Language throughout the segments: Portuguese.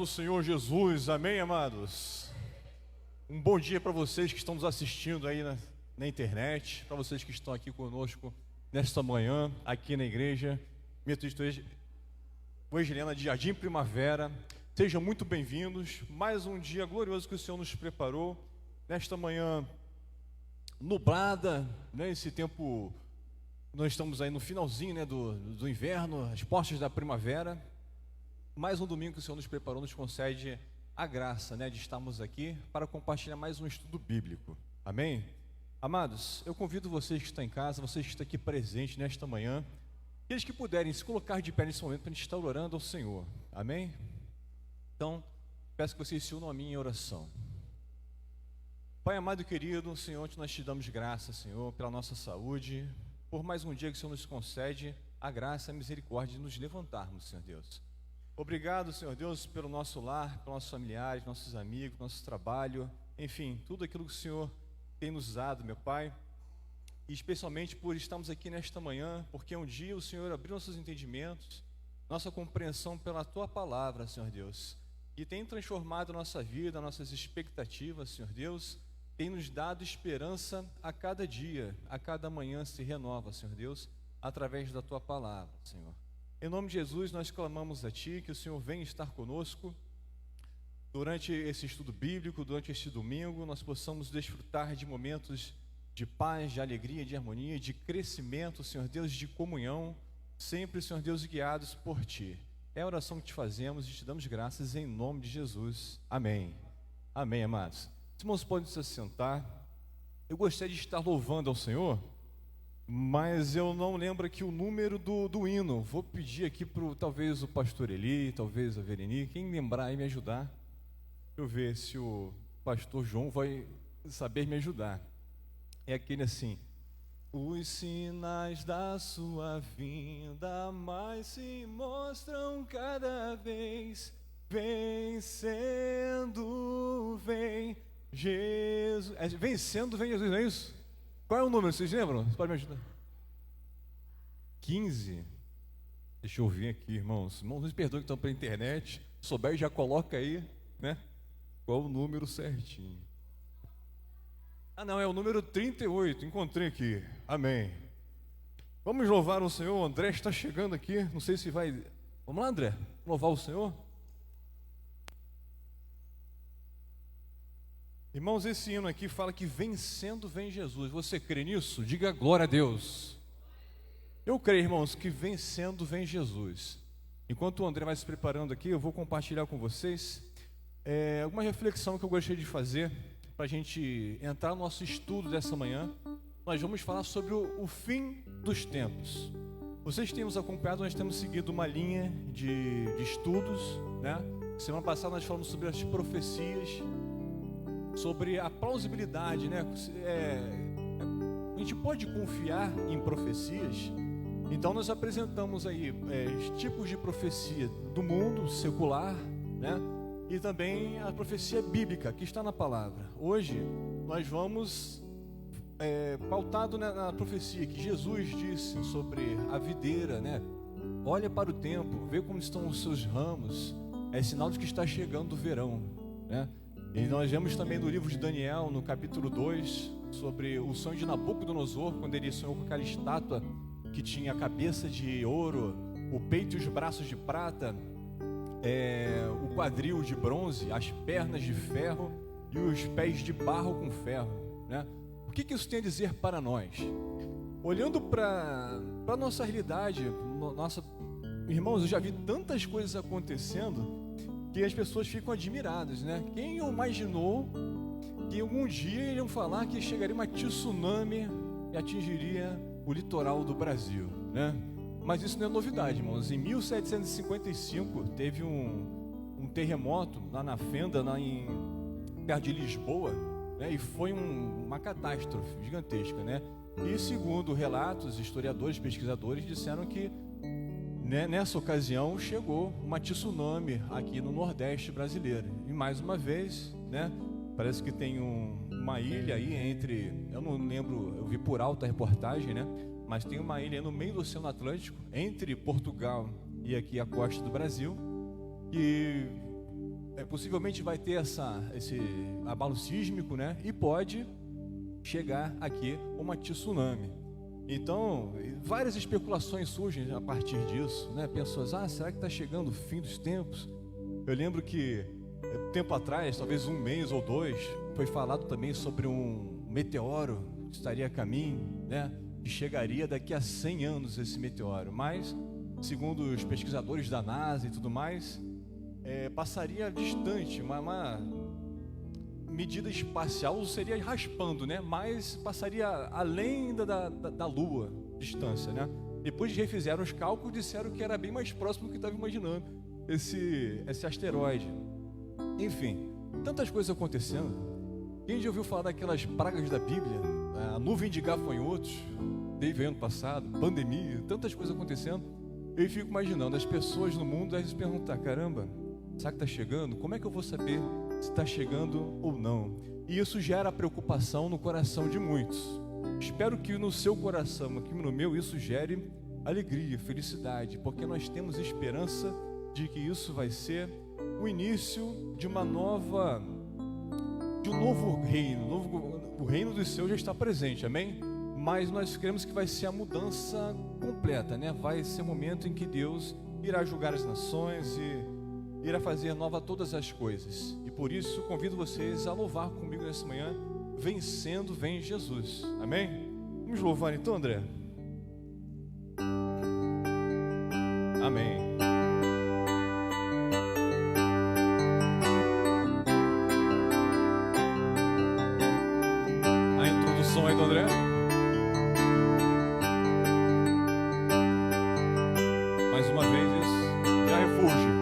do Senhor Jesus, amém, amados? Um bom dia para vocês que estão nos assistindo aí na internet, para vocês que estão aqui conosco nesta manhã, aqui na igreja Metodista Wesleyana de Jardim Primavera. Sejam muito bem-vindos, mais um dia glorioso que o Senhor nos preparou, nesta manhã nublada, né? Esse tempo, nós estamos aí no finalzinho, né, do inverno, as portas da primavera. Mais um domingo que o Senhor nos preparou, nos concede a graça, né, de estarmos aqui para compartilhar mais um estudo bíblico, amém? Amados, eu convido vocês que estão em casa, vocês que estão aqui presentes nesta manhã, aqueles que puderem se colocar de pé nesse momento para a gente estar orando ao Senhor, amém? Então, peço que vocês se unam a mim em oração. Pai amado e querido, Senhor, nós te damos graça, Senhor, pela nossa saúde, por mais um dia que o Senhor nos concede a graça e a misericórdia de nos levantarmos, Senhor Deus. Obrigado, Senhor Deus, pelo nosso lar, pelos nossos familiares, nossos amigos, nosso trabalho, enfim, tudo aquilo que o Senhor tem nos dado, meu Pai, e especialmente por estarmos aqui nesta manhã, porque um dia o Senhor abriu nossos entendimentos, nossa compreensão pela Tua Palavra, Senhor Deus, e tem transformado a nossa vida, nossas expectativas, Senhor Deus, tem nos dado esperança a cada dia, a cada manhã se renova, Senhor Deus, através da Tua Palavra, Senhor. Em nome de Jesus, nós clamamos a Ti, que o Senhor venha estar conosco durante esse estudo bíblico, durante este domingo, nós possamos desfrutar de momentos de paz, de alegria, de harmonia, de crescimento, Senhor Deus, de comunhão, sempre, Senhor Deus, guiados por Ti. É a oração que te fazemos e te damos graças em nome de Jesus. Amém. Amém, amados. Os irmãos podem se assentar. Eu gostaria de estar louvando ao Senhor, mas eu não lembro aqui o número do hino. Vou pedir aqui para talvez o pastor Eli, talvez a Vereni, quem lembrar aí me ajudar. Deixa eu ver se o pastor João vai saber me ajudar. É aquele assim: os sinais da sua vinda mais se mostram cada vez, vencendo, vem Jesus. Vencendo, vem Jesus, não é isso? Qual é o número, vocês lembram? Você pode me ajudar? 15. Deixa eu ver aqui, irmãos. Irmãos, me perdoem que estão pela internet. Se souber, já coloca aí, né? Qual o número certinho? Ah, não, é o número 38. Encontrei aqui. Amém. Vamos louvar o Senhor. O André está chegando aqui. Não sei se vai. Vamos lá, André? Louvar o Senhor? Irmãos, esse hino aqui fala que vencendo vem Jesus. Você crê nisso? Diga glória a Deus. Eu creio, irmãos, que vencendo vem Jesus. Enquanto o André vai se preparando aqui, eu vou compartilhar com vocês alguma reflexão que eu gostaria de fazer para a gente entrar no nosso estudo dessa manhã. Nós vamos falar sobre o fim dos tempos. Vocês têm nos acompanhado, nós temos seguido uma linha de estudos, né? Semana passada nós falamos sobre as profecias, sobre a plausibilidade, né? A gente pode confiar em profecias. Então nós apresentamos aí tipos de profecia do mundo secular, né? E também a profecia bíblica que está na palavra. Hoje nós vamos pautado na profecia que Jesus disse sobre a videira, né? Olha para o tempo, vê como estão os seus ramos, é sinal de que está chegando o verão, né? E nós vemos também no livro de Daniel, no capítulo 2, sobre o sonho de Nabucodonosor, quando ele sonhou com aquela estátua que tinha a cabeça de ouro, o peito e os braços de prata, o quadril de bronze, as pernas de ferro e os pés de barro com ferro, né? O que isso tem a dizer para nós? Olhando para a nossa realidade, irmãos, eu já vi tantas coisas acontecendo que as pessoas ficam admiradas, né? Quem imaginou que algum dia iriam falar que chegaria uma tsunami e atingiria o litoral do Brasil, né? Mas isso não é novidade, irmãos. Em 1755 teve um terremoto lá na Fenda, perto de Lisboa, né? E foi uma catástrofe gigantesca, né? E segundo relatos, historiadores, pesquisadores disseram que nessa ocasião chegou uma tsunami aqui no Nordeste brasileiro. E mais uma vez, né, parece que tem uma ilha aí eu não lembro, eu vi por alto a reportagem, né, mas tem uma ilha no meio do Oceano Atlântico, entre Portugal e aqui a costa do Brasil, que possivelmente vai ter esse abalo sísmico, né? E pode chegar aqui uma tsunami. Então, várias especulações surgem a partir disso, né? Pessoas, será que está chegando o fim dos tempos? Eu lembro que, tempo atrás, talvez um mês ou dois, foi falado também sobre um meteoro que estaria a caminho, né? Que chegaria daqui a 100 anos esse meteoro. Mas, segundo os pesquisadores da NASA e tudo mais, passaria distante, uma medida espacial seria raspando, né? Mas passaria além da Lua, distância, né? Depois refizeram os cálculos e disseram que era bem mais próximo do que estava imaginando esse asteroide. Enfim, tantas coisas acontecendo. Quem já ouviu falar daquelas pragas da Bíblia? A nuvem de gafanhotos, teve ano passado, pandemia, tantas coisas acontecendo. Eu fico imaginando as pessoas no mundo às vezes perguntar: caramba, será que está chegando? Como é que eu vou saber se está chegando ou não? E isso gera preocupação no coração de muitos. Espero que no seu coração, aqui no meu, isso gere alegria, felicidade, porque nós temos esperança de que isso vai ser o início de um novo reino. O reino dos céus já está presente, amém? Mas nós queremos que vai ser a mudança completa, né? Vai ser o momento em que Deus irá julgar as nações e irá fazer nova todas as coisas. E por isso convido vocês a louvar comigo nessa manhã: vencendo vem Jesus, amém? Vamos louvar então, André? Amém. A introdução aí do André. Mais uma vez, já refúgio.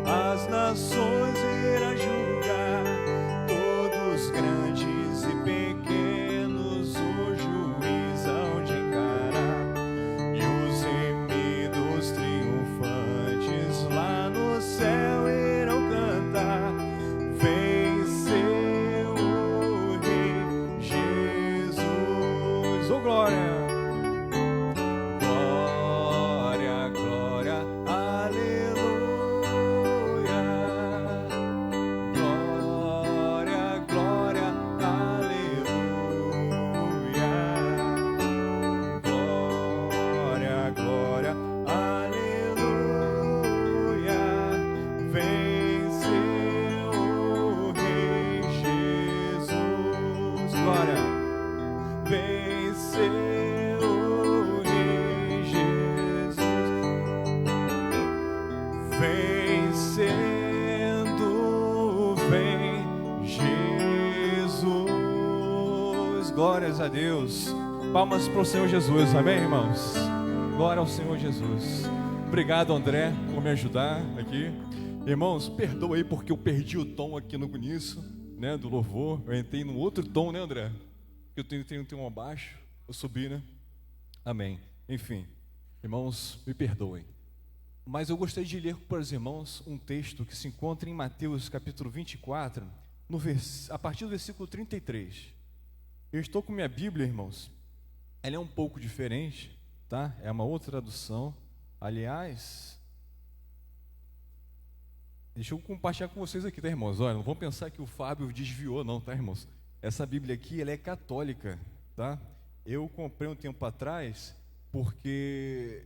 As nações irá julgar Glórias a Deus. Palmas para o Senhor Jesus, amém, irmãos? Glória ao Senhor Jesus. Obrigado, André, por me ajudar aqui. Irmãos, perdoa aí porque eu perdi o tom aqui no início, né, do louvor. Eu entrei num outro tom, né, André? Eu tenho um abaixo, eu subi, né? Amém. Enfim, irmãos, me perdoem. Mas eu gostaria de ler para os irmãos um texto que se encontra em Mateus capítulo 24, a partir do versículo 33. Eu estou com minha Bíblia, irmãos. Ela é um pouco diferente, tá? É uma outra tradução. Aliás, deixa eu compartilhar com vocês aqui, tá, irmãos? Olha, não vão pensar que o Fábio desviou, não, tá, irmãos? Essa Bíblia aqui, ela é católica, tá? Eu comprei um tempo atrás porque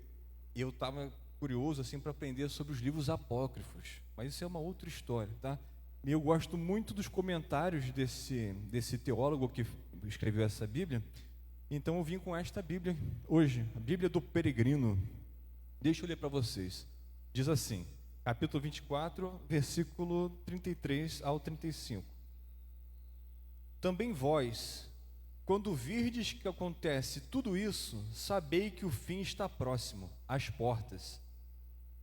eu estava curioso assim para aprender sobre os livros apócrifos, mas isso é uma outra história, tá? E eu gosto muito dos comentários desse teólogo que escreveu essa Bíblia. Então eu vim com esta Bíblia hoje, a Bíblia do Peregrino. Deixa eu ler para vocês. Diz assim, capítulo 24, versículo 33 ao 35. Também vós, quando virdes que acontece tudo isso, sabei que o fim está próximo, às portas.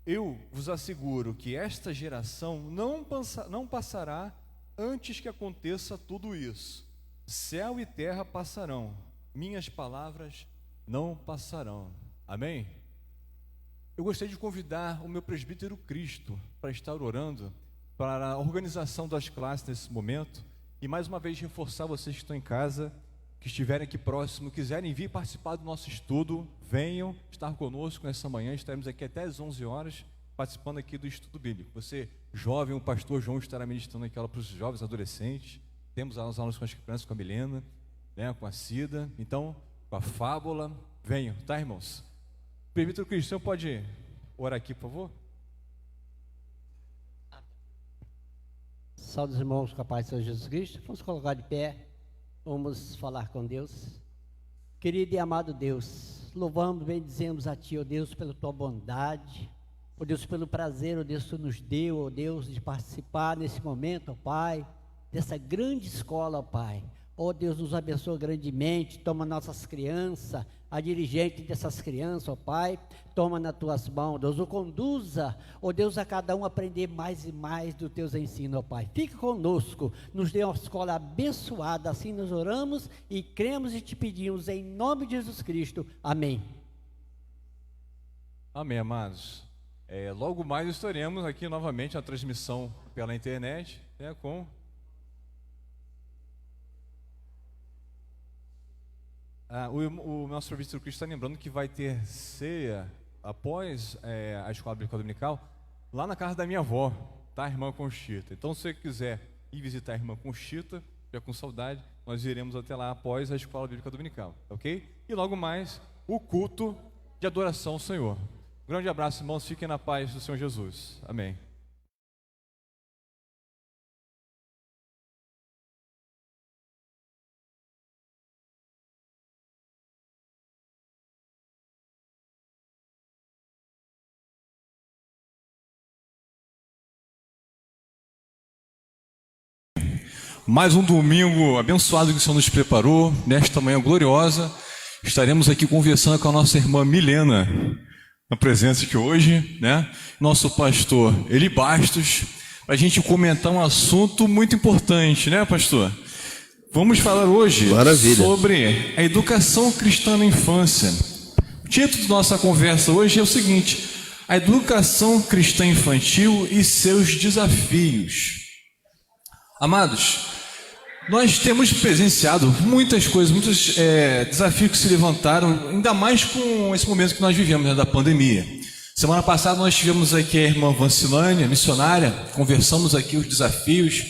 Eu vos asseguro que esta geração não passará antes que aconteça tudo isso. Céu e terra passarão, minhas palavras não passarão. Amém? Eu gostaria de convidar o meu presbítero Cristo para estar orando para a organização das classes nesse momento. E mais uma vez reforçar vocês que estão em casa, que estiverem aqui próximo, quiserem vir participar do nosso estudo, venham estar conosco nessa manhã. Estaremos aqui até às 11 horas, participando aqui do estudo bíblico. Você, jovem, o pastor João estará ministrando aquela para os jovens adolescentes. Temos as aulas com as crianças, com a Milena, né, com a Cida, então, com a Fábula. Venham, tá, irmãos? Presbítero Cristo, o senhor pode orar aqui, por favor? Saúde os irmãos com a paz do Senhor Jesus Cristo. Vamos colocar de pé, vamos falar com Deus. Querido e amado Deus, louvamos, bendizemos a Ti, ó Deus, pela Tua bondade, ó Deus, pelo prazer, ó Deus, que Tu nos deu, ó Deus, de participar nesse momento, ó Pai, dessa grande escola, ó Pai. Ó Deus, nos abençoa grandemente, toma nossas crianças, a dirigente dessas crianças, ó Pai, toma nas Tuas mãos, Deus, o conduza, ó Deus, a cada um aprender mais e mais dos Teus ensinos, ó Pai. Fica conosco, nos dê uma escola abençoada, assim nós oramos e cremos e Te pedimos, em nome de Jesus Cristo, amém. Amém, amados. Logo mais estaremos aqui novamente a transmissão pela internet, né, com... o nosso presbítero Cristo está lembrando que vai ter ceia após a escola bíblica dominical lá na casa da minha avó, tá, irmã Conchita. Então, se você quiser ir visitar a irmã Conchita, já com saudade, nós iremos até lá após a escola bíblica dominical, ok? E logo mais, o culto de adoração ao Senhor. Um grande abraço, irmãos, fiquem na paz do Senhor Jesus. Amém. Mais um domingo abençoado que o Senhor nos preparou, nesta manhã gloriosa. Estaremos aqui conversando com a nossa irmã Milena, na presença de hoje, né? Nosso pastor Eli Bastos, para a gente comentar um assunto muito importante, né, pastor? Vamos falar hoje sobre a educação cristã na infância. O título da nossa conversa hoje é o seguinte: a educação cristã infantil e seus desafios. Amados, nós temos presenciado muitas coisas, muitos desafios que se levantaram, ainda mais com esse momento que nós vivemos, né, da pandemia. Semana passada nós tivemos aqui a irmã Vancilânia, missionária, conversamos aqui os desafios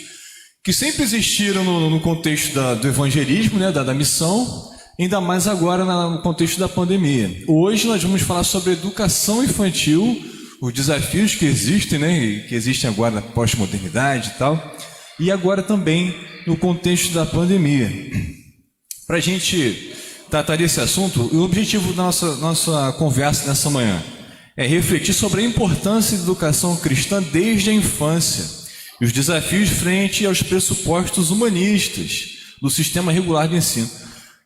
que sempre existiram no contexto do evangelismo, né, da missão, ainda mais agora no contexto da pandemia. Hoje nós vamos falar sobre educação infantil, os desafios que existem, né, que existem agora na pós-modernidade e tal, e agora também no contexto da pandemia. Para a gente tratar desse assunto, o objetivo da nossa conversa nessa manhã é refletir sobre a importância da educação cristã desde a infância e os desafios frente aos pressupostos humanistas do sistema regular de ensino.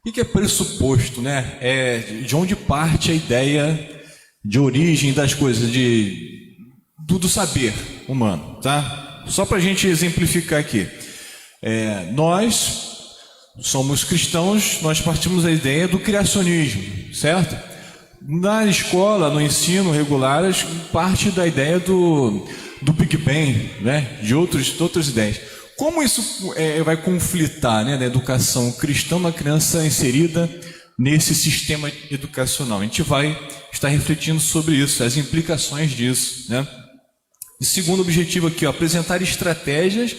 O que é pressuposto, né? De onde parte a ideia de origem das coisas, do saber humano, tá? Só para a gente exemplificar aqui. Nós somos cristãos, nós partimos da ideia do criacionismo, certo? Na escola, no ensino regular, parte da ideia do Big Bang, né? De outras ideias. Como isso vai conflitar, né, da educação cristã, uma criança inserida nesse sistema educacional? A gente vai estar refletindo sobre isso, as implicações disso, né? E segundo objetivo aqui, apresentar estratégias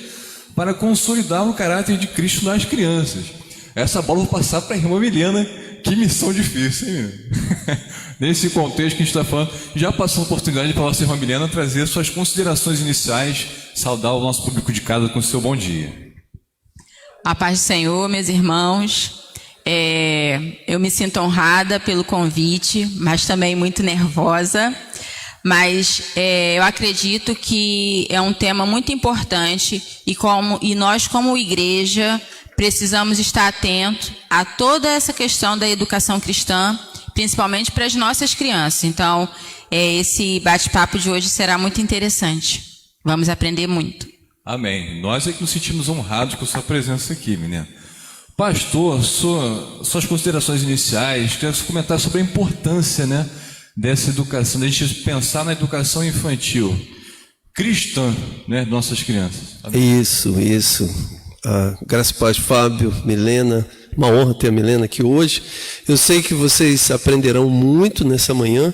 para consolidar o caráter de Cristo nas crianças. Essa bola eu vou passar para a irmã Milena. Que missão difícil, hein? Nesse contexto que a gente está falando, já passou a oportunidade para a nossa irmã Milena trazer suas considerações iniciais, saudar o nosso público de casa com o seu bom dia. A paz do Senhor, meus irmãos. Eu me sinto honrada pelo convite, mas também muito nervosa. Mas eu acredito que é um tema muito importante e nós, como igreja, precisamos estar atentos a toda essa questão da educação cristã, principalmente para as nossas crianças. Então, esse bate-papo de hoje será muito interessante. Vamos aprender muito. Amém. Nós é que nos sentimos honrados com a sua presença aqui, menina. Pastor, suas considerações iniciais, quero comentar sobre a importância, né, dessa educação, da gente pensar na educação infantil cristã, né, de nossas crianças. Amém? Isso. Graças a Deus, Fábio, Milena, uma honra ter a Milena aqui hoje. Eu sei que vocês aprenderão muito nessa manhã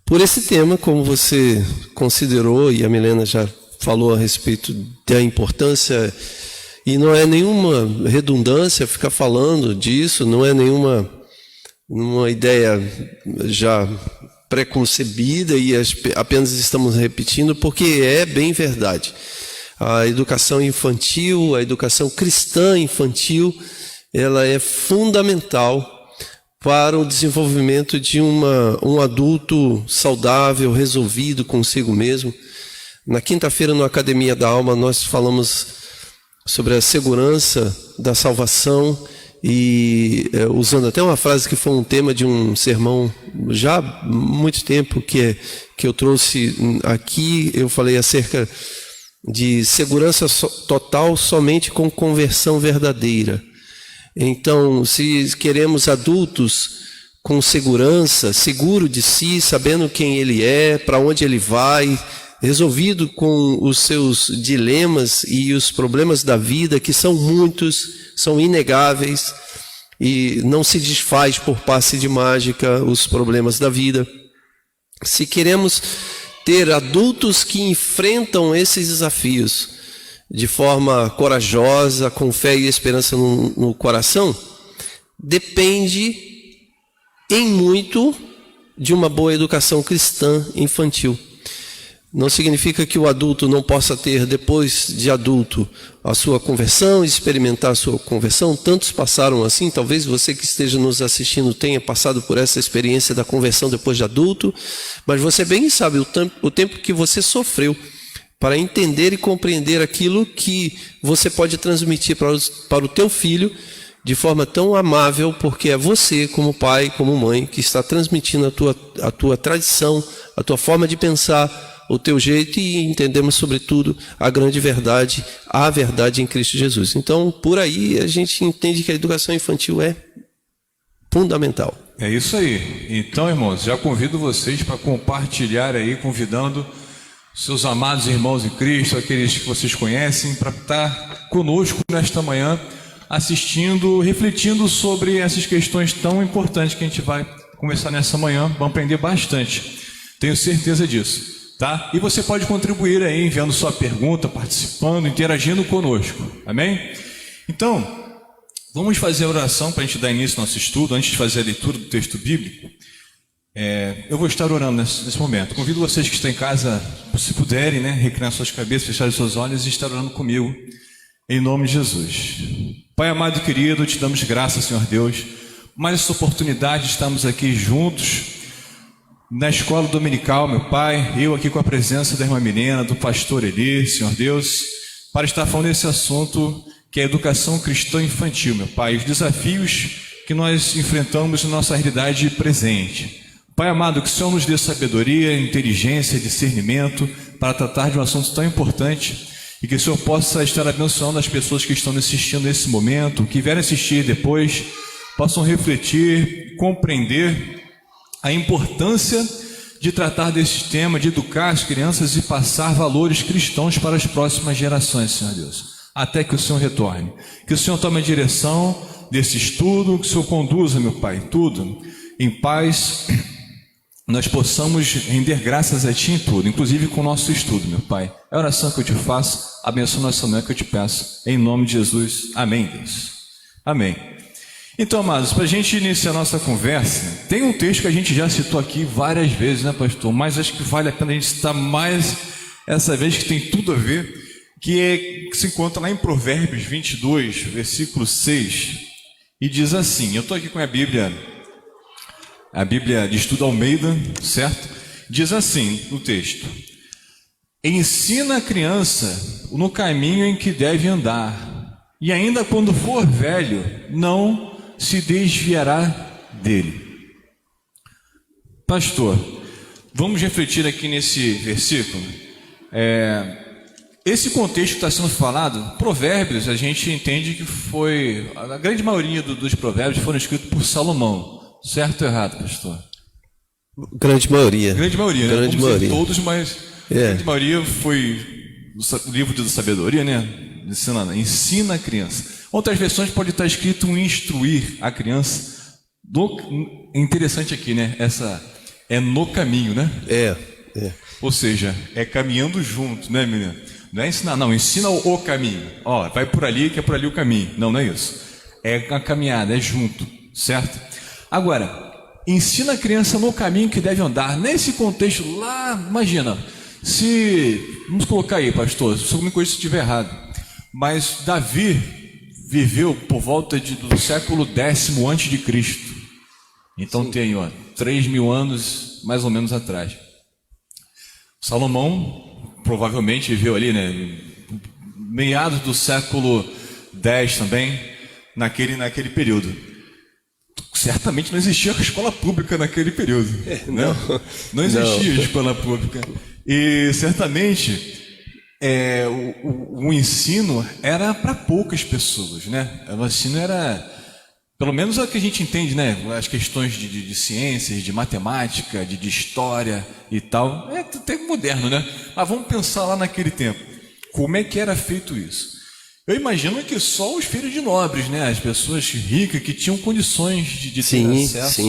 por esse tema, como você considerou, e a Milena já falou a respeito da importância, e não é nenhuma redundância ficar falando disso, não é nenhuma ideia já preconcebida e apenas estamos repetindo, porque é bem verdade. A educação infantil, a educação cristã infantil, ela é fundamental para o desenvolvimento de um adulto saudável, resolvido consigo mesmo. Na quinta-feira, no Academia da Alma, nós falamos sobre a segurança da salvação e usando até uma frase que foi um tema de um sermão já há muito tempo que eu trouxe aqui, eu falei acerca de segurança total somente com conversão verdadeira. Então, se queremos adultos com segurança, seguro de si, sabendo quem ele é, para onde ele vai, resolvido com os seus dilemas e os problemas da vida, que são muitos, são inegáveis, e não se desfaz por passe de mágica os problemas da vida. Se queremos ter adultos que enfrentam esses desafios de forma corajosa, com fé e esperança no coração, depende em muito de uma boa educação cristã infantil. Não significa que o adulto não possa ter, depois de adulto, a sua conversão, experimentar a sua conversão. Tantos passaram assim, talvez você que esteja nos assistindo tenha passado por essa experiência da conversão depois de adulto, mas você bem sabe o tempo que você sofreu para entender e compreender aquilo que você pode transmitir para o teu filho de forma tão amável, porque é você, como pai, como mãe, que está transmitindo a tua tradição, a tua forma de pensar, o teu jeito, e entendemos sobretudo a grande verdade, a verdade em Cristo Jesus. Então, por aí a gente entende que a educação infantil é fundamental. É isso aí. Então, irmãos, já convido vocês para compartilhar aí, convidando seus amados irmãos em Cristo, aqueles que vocês conhecem, para estar conosco nesta manhã, assistindo, refletindo sobre essas questões tão importantes que a gente vai conversar nessa manhã. Vamos aprender bastante, tenho certeza disso. Tá? E você pode contribuir aí, enviando sua pergunta, participando, interagindo conosco. Amém? Então, vamos fazer a oração para a gente dar início ao nosso estudo, antes de fazer a leitura do texto bíblico. Eu vou estar orando nesse momento. Convido vocês que estão em casa, se puderem, né, reclinar suas cabeças, fechar seus olhos e estar orando comigo, em nome de Jesus. Pai amado e querido, te damos graças, Senhor Deus, mais essa oportunidade de estarmos aqui juntos, na escola dominical, meu Pai, eu aqui com a presença da irmã Milena, do pastor Eli, Senhor Deus, para estar falando desse assunto que é a educação cristã infantil, meu Pai, os desafios que nós enfrentamos na nossa realidade presente. Pai amado, que o Senhor nos dê sabedoria, inteligência, discernimento para tratar de um assunto tão importante e que o Senhor possa estar abençoando as pessoas que estão assistindo nesse momento, que vierem assistir depois, possam refletir, compreender a importância de tratar desse tema, de educar as crianças e passar valores cristãos para as próximas gerações, Senhor Deus, até que o Senhor retorne. Que o Senhor tome a direção desse estudo, que o Senhor conduza, meu Pai, tudo em paz, nós possamos render graças a Ti em tudo, inclusive com o nosso estudo, meu Pai. É a oração que eu te faço, abençoa nossa manhã que eu te peço, em nome de Jesus. Amém, Deus. Amém. Então, amados, para a gente iniciar a nossa conversa, tem um texto que a gente já citou aqui várias vezes, né, pastor? Mas acho que vale a pena a gente citar mais essa vez, que tem tudo a ver, que se encontra lá em Provérbios 22, versículo 6, e diz assim, eu estou aqui com a Bíblia de Estudo Almeida, certo? Diz assim no texto: ensina a criança no caminho em que deve andar, e ainda quando for velho, não se desviará dele. Pastor, vamos refletir aqui nesse versículo. Esse contexto que está sendo falado, Provérbios, a gente entende que foi, a grande maioria dos provérbios foram escritos por Salomão. Certo ou errado, pastor? Grande maioria. Grande maioria, né? Grande maioria. Todos, mas a grande maioria foi o livro de sabedoria, né? Ensina a criança. Outras versões pode estar escrito instruir a criança. Interessante aqui, né? Essa é no caminho, né? Ou seja, é caminhando junto, né, menina? Não é ensinar, não. Ensina o caminho. Ó, vai por ali, que é por ali o caminho. Não, não é isso. É a caminhada, é junto, certo? Agora, ensina a criança no caminho que deve andar. Nesse contexto lá, imagina, vamos colocar aí, pastor, se alguma coisa estiver errado, mas Davi viveu por volta do século X a.C. Então Sim. Tem 3.000 anos mais ou menos atrás. Salomão provavelmente viveu ali, né, meados do século X também, naquele período. Certamente não existia escola pública naquele período. Não existia escola pública. E certamente o ensino era para poucas pessoas, né? O ensino era, pelo menos é o que a gente entende, né? As questões de ciências, de matemática, de história e tal. É até moderno, né? Mas vamos pensar lá naquele tempo. Como é que era feito isso? Eu imagino que só os filhos de nobres, né? As pessoas ricas que tinham condições de ter acesso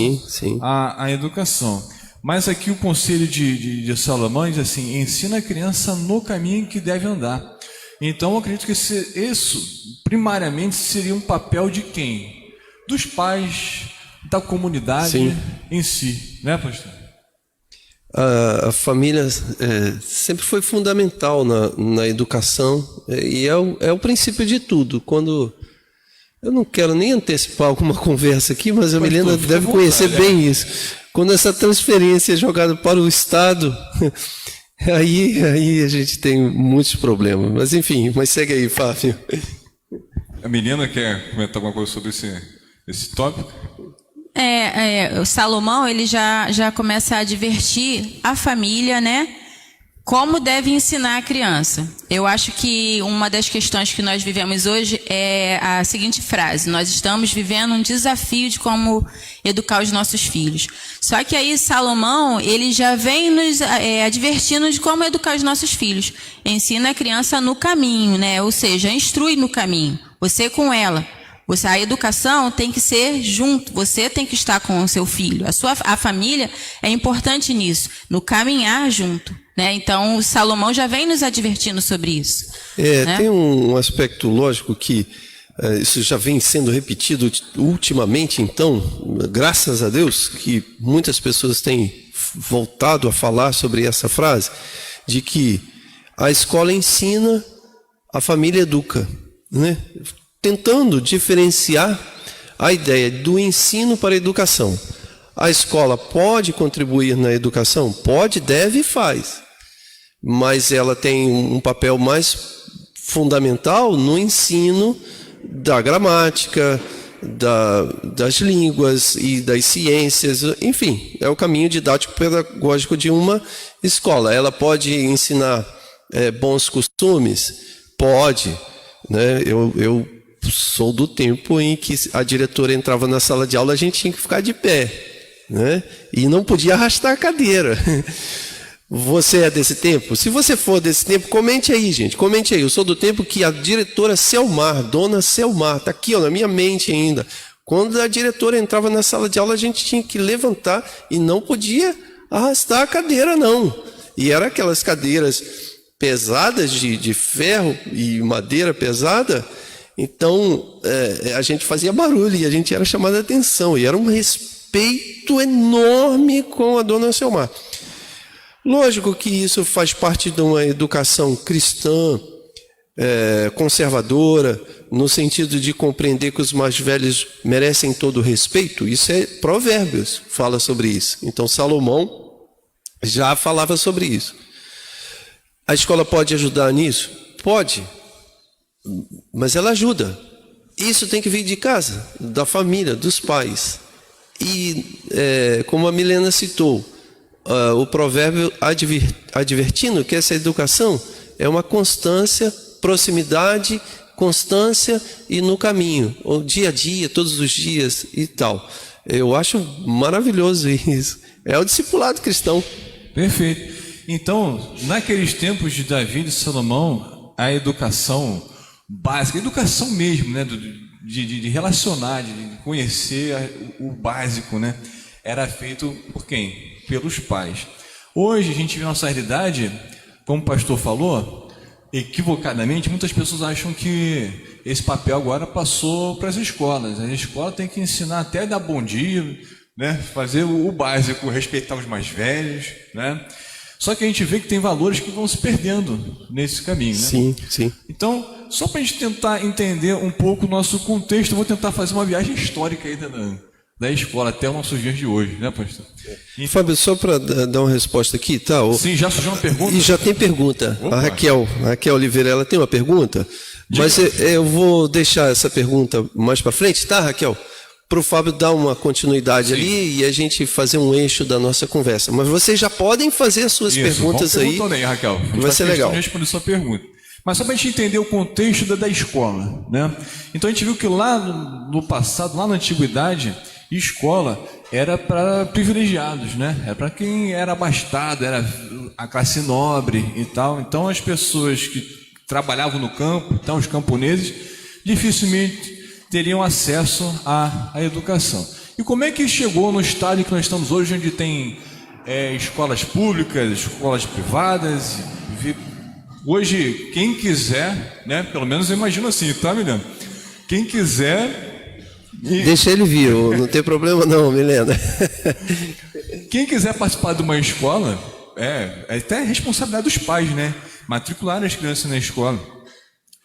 à educação. Mas aqui o conselho de Salomão diz assim: ensina a criança no caminho que deve andar. Então eu acredito que isso primariamente seria um papel de quem? Dos pais, da comunidade em si, né, pastor? A família sempre foi fundamental na educação, e é o princípio de tudo. Quando eu não quero nem antecipar alguma conversa aqui, mas a Milena deve conhecer bem isso. Quando essa transferência é jogada para o Estado, aí a gente tem muitos problemas. Mas enfim, segue aí, Fábio. A Milena quer comentar alguma coisa sobre esse tópico? O Salomão, ele já começa a advertir a família, né? Como deve ensinar a criança. Eu acho que uma das questões que nós vivemos hoje é a seguinte frase: nós estamos vivendo um desafio de como educar os nossos filhos. Só que aí Salomão, ele já vem nos advertindo de como educar os nossos filhos. Ensina a criança no caminho, né? Ou seja, instrui no caminho. Você com ela. A educação tem que ser junto, você tem que estar com o seu filho. A família é importante nisso, no caminhar junto, né? Então, o Salomão já vem nos advertindo sobre isso. Né? Tem um aspecto lógico que isso já vem sendo repetido ultimamente, então, graças a Deus, que muitas pessoas têm voltado a falar sobre essa frase, de que a escola ensina, a família educa, né? Tentando diferenciar a ideia do ensino para a educação. A escola pode contribuir na educação? Pode, deve e faz. Mas ela tem um papel mais fundamental no ensino da gramática, das línguas e das ciências, enfim, é o caminho didático-pedagógico de uma escola. Ela pode ensinar bons costumes? Pode, né? Eu sou do tempo em que a diretora entrava na sala de aula, a gente tinha que ficar de pé, né? E não podia arrastar a cadeira. Você é desse tempo? Se você for desse tempo, comente aí, gente. Comente aí. Eu sou do tempo que a diretora Selmar, dona Selmar, está aqui ó, na minha mente ainda. Quando a diretora entrava na sala de aula, a gente tinha que levantar e não podia arrastar a cadeira, não. E eram aquelas cadeiras pesadas de ferro e madeira pesada. Então, a gente fazia barulho e a gente era chamado a atenção. E era um respeito enorme com a dona Selmar. Lógico que isso faz parte de uma educação cristã, conservadora, no sentido de compreender que os mais velhos merecem todo o respeito. Isso é Provérbios, fala sobre isso. Então Salomão já falava sobre isso. A escola pode ajudar nisso? Pode, mas ela ajuda. Isso tem que vir de casa, da família, dos pais. E, como a Milena citou, o provérbio advertindo que essa educação é uma constância, proximidade, constância e no caminho, o dia a dia, todos os dias e tal. Eu acho maravilhoso isso. É o discipulado cristão. Perfeito. Então, naqueles tempos de Davi e Salomão, a educação básica, a educação mesmo, né, de relacionar, de conhecer o básico, né, era feito por quem? Pelos pais. Hoje a gente vê nossa realidade, como o pastor falou, equivocadamente, muitas pessoas acham que esse papel agora passou para as escolas. A escola tem que ensinar até a dar bom dia, né? Fazer o básico, respeitar os mais velhos, né? Só que a gente vê que tem valores que vão se perdendo nesse caminho, né? Sim, sim. Então, só para a gente tentar entender um pouco o nosso contexto, eu vou tentar fazer uma viagem histórica aí da escola até os nossos dias de hoje, né, pastor? Fábio, só para dar uma resposta aqui, tá? Sim, já surgiu uma pergunta? E já tem pergunta. Opa. A Raquel Oliveira, ela tem uma pergunta, mas eu vou deixar essa pergunta mais para frente, tá, Raquel? Para o Fábio dar uma continuidade ali e a gente fazer um eixo da nossa conversa. Mas vocês já podem fazer as suas perguntas aí. Aí, Raquel. Vai ser legal. Responder sua pergunta. Mas só para a gente entender o contexto da escola, né? Então a gente viu que lá no passado, lá na antiguidade, escola era para privilegiados, né? Era para quem era abastado, era a classe nobre e tal. Então as pessoas que trabalhavam no campo, então os camponeses, dificilmente teriam acesso à educação. E como é que chegou no estágio que nós estamos hoje, onde tem escolas públicas, escolas privadas? Hoje, quem quiser, né? Pelo menos eu imagino assim, tá, Milena? Quem quiser... Deixa ele vir, não tem problema não, Milena. Quem quiser participar de uma escola, é até responsabilidade dos pais, né? Matricular as crianças na escola.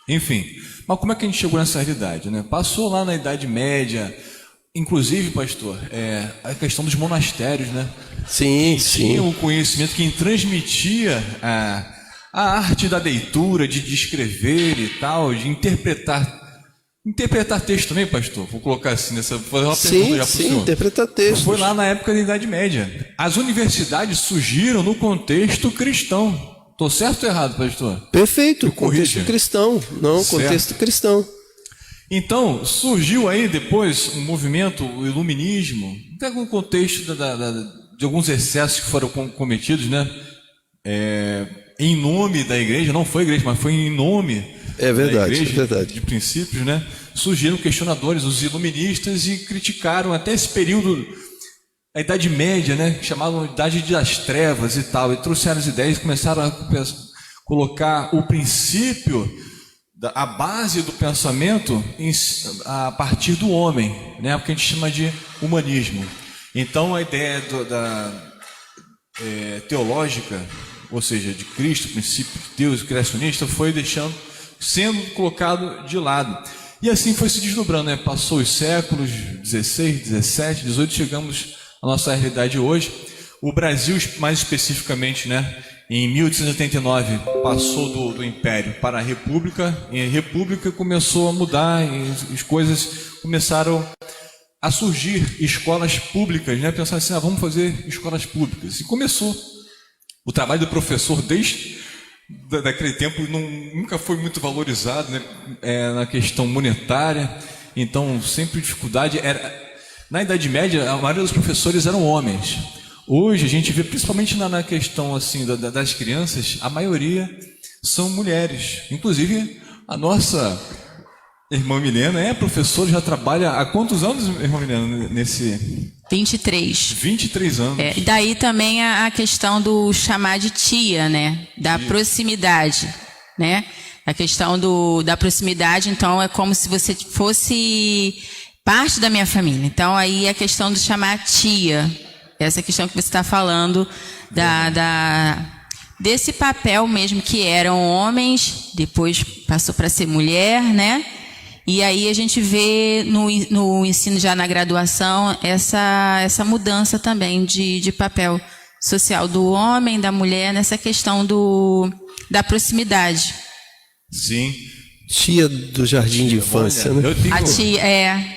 Enfim, mas como é que a gente chegou nessa realidade, né? Passou lá na Idade Média, inclusive, pastor, a questão dos monastérios, né? Sim, tinha o conhecimento, quem transmitia a arte da leitura, de escrever e tal, de interpretar texto também, pastor? Vou colocar assim, fazer uma pergunta já para o senhor. Interpretar texto. Foi lá na época da Idade Média. As universidades surgiram no contexto cristão. Estou certo ou errado, pastor? Perfeito, contexto cristão. Não, certo. Contexto cristão. Então, surgiu aí depois um movimento, o iluminismo, até com o contexto de alguns excessos que foram cometidos, né? Em nome da igreja, não foi igreja, mas foi em nome da igreja, verdade. De princípios, né? Surgiram questionadores, os iluministas, e criticaram até esse período, a Idade Média, né? Chamavam de Idade das Trevas e tal, e trouxeram as ideias e começaram a colocar o princípio, a base do pensamento a partir do homem, né? Porque a gente chama de humanismo. Então a ideia teológica, ou seja, de Cristo, princípio de Deus, criacionista, foi sendo colocado de lado. E assim foi se desdobrando, né? Passou os séculos 16, 17, 18, chegamos à nossa realidade hoje. O Brasil, mais especificamente, né? Em 1889 passou do Império para a República, e a República começou a mudar, e as coisas começaram a surgir escolas públicas, né? Pensar assim, vamos fazer escolas públicas. E começou. O trabalho do professor desde daquele tempo nunca foi muito valorizado, né? Na questão monetária, então sempre dificuldade era. Na Idade Média, a maioria dos professores eram homens. Hoje a gente vê, principalmente na questão assim das crianças, a maioria são mulheres. Inclusive a nossa irmã Milena é professora, já trabalha há quantos anos, irmã Milena, nesse... 23. 23 anos. E daí também a questão do chamar de tia, né? Da proximidade, né? A questão da proximidade, então, é como se você fosse parte da minha família. Então, aí a questão de chamar tia, essa questão que você está falando, desse papel mesmo que eram homens, depois passou para ser mulher, né? E aí a gente vê no ensino já na graduação essa mudança também de papel social do homem, da mulher, nessa questão da proximidade. Sim. Tia do jardim de infância, né? A tia,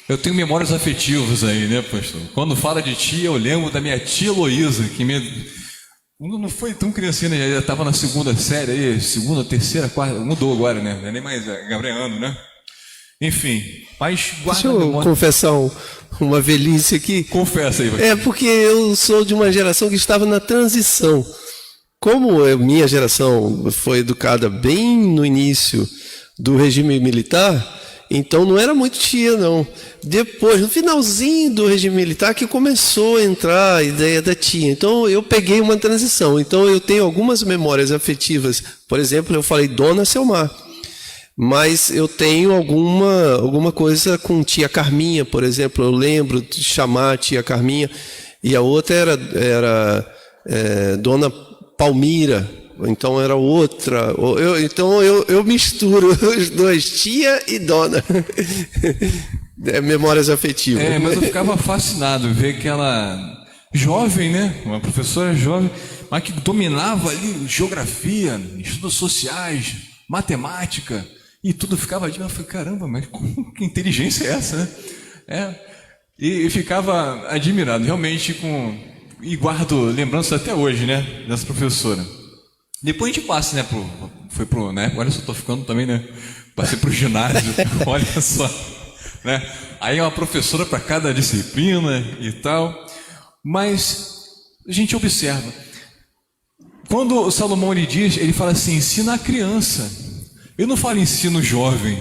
Eu tenho memórias afetivas aí, né, pastor? Quando fala de tia, eu lembro da minha tia Heloísa, que não foi tão criancinha, né? Já estava na segunda série aí, segunda, terceira, quarta, mudou agora, né? Não é nem mais Gabrielano, né? Enfim, mas guarda. Deixa eu confessar uma velhice aqui. Confessa aí, pastor. É porque eu sou de uma geração que estava na transição. Como a minha geração foi educada bem no início do regime militar, então não era muito tia, não. Depois, no finalzinho do regime militar, que começou a entrar a ideia da tia. Então eu peguei uma transição. Então eu tenho algumas memórias afetivas. Por exemplo, eu falei Dona Selmar. Mas eu tenho alguma coisa com tia Carminha, por exemplo. Eu lembro de chamar tia Carminha. E a outra era Dona Palmira. Então era outra. Então eu misturo os dois, tia e dona. Memórias afetivas. Mas eu ficava fascinado ver que ela, jovem, né? Uma professora jovem, mas que dominava ali geografia, estudos sociais, matemática, e tudo ficava ali. Eu falei, caramba, mas que inteligência é essa, né? E ficava admirado, realmente, e guardo lembranças até hoje, né? Dessa professora. Depois a gente passa, né, né? Olha só, estou ficando também, né? Passei para o ginásio, olha só, né? Aí é uma professora para cada disciplina e tal. Mas a gente observa. Quando o Salomão ele fala assim, ensina a criança. Eu não falo ensino jovem,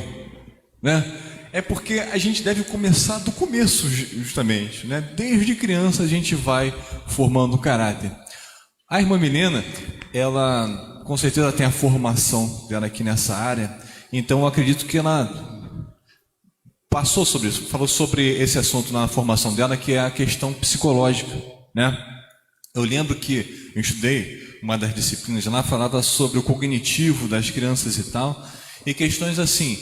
né? É porque a gente deve começar do começo, justamente, né? Desde criança a gente vai formando o caráter. A irmã Milena, ela com certeza tem a formação dela aqui nessa área, então eu acredito que ela passou sobre isso, falou sobre esse assunto na formação dela, que é a questão psicológica, né? Eu lembro que eu estudei uma das disciplinas lá, falava sobre o cognitivo das crianças e tal, e questões assim,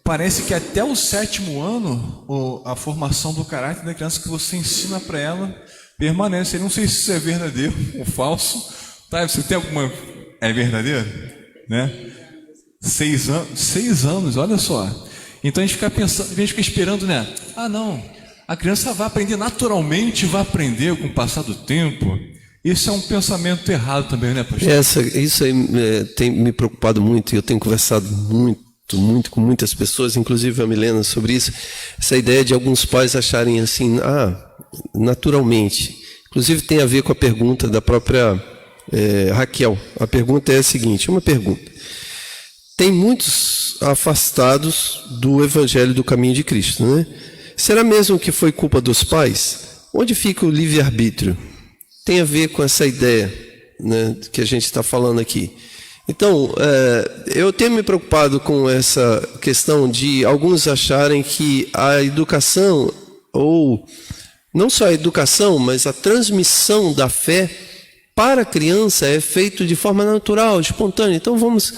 parece que até o 7º ano, a formação do caráter da criança que você ensina para ela permanece. Eu não sei se isso é verdadeiro ou falso. Tá? Você tem alguma... É verdadeiro? Né? 6 anos. 6 anos, olha só. Então a gente fica pensando, a gente fica esperando, né? Não, a criança vai aprender naturalmente, vai aprender com o passar do tempo. Isso é um pensamento errado também, né, pastor? Isso aí tem me preocupado muito, e eu tenho conversado muito com muitas pessoas, inclusive a Milena, sobre isso. Essa ideia de alguns pais acharem assim, naturalmente. Inclusive tem a ver com a pergunta da própria Raquel. A pergunta é a seguinte, uma pergunta. Tem muitos afastados do Evangelho do caminho de Cristo, né? Será mesmo que foi culpa dos pais? Onde fica o livre-arbítrio? Tem a ver com essa ideia, né, que a gente está falando aqui. Então, eu tenho me preocupado com essa questão de alguns acharem que a educação, ou não só a educação, mas a transmissão da fé para a criança é feito de forma natural, espontânea. Então vamos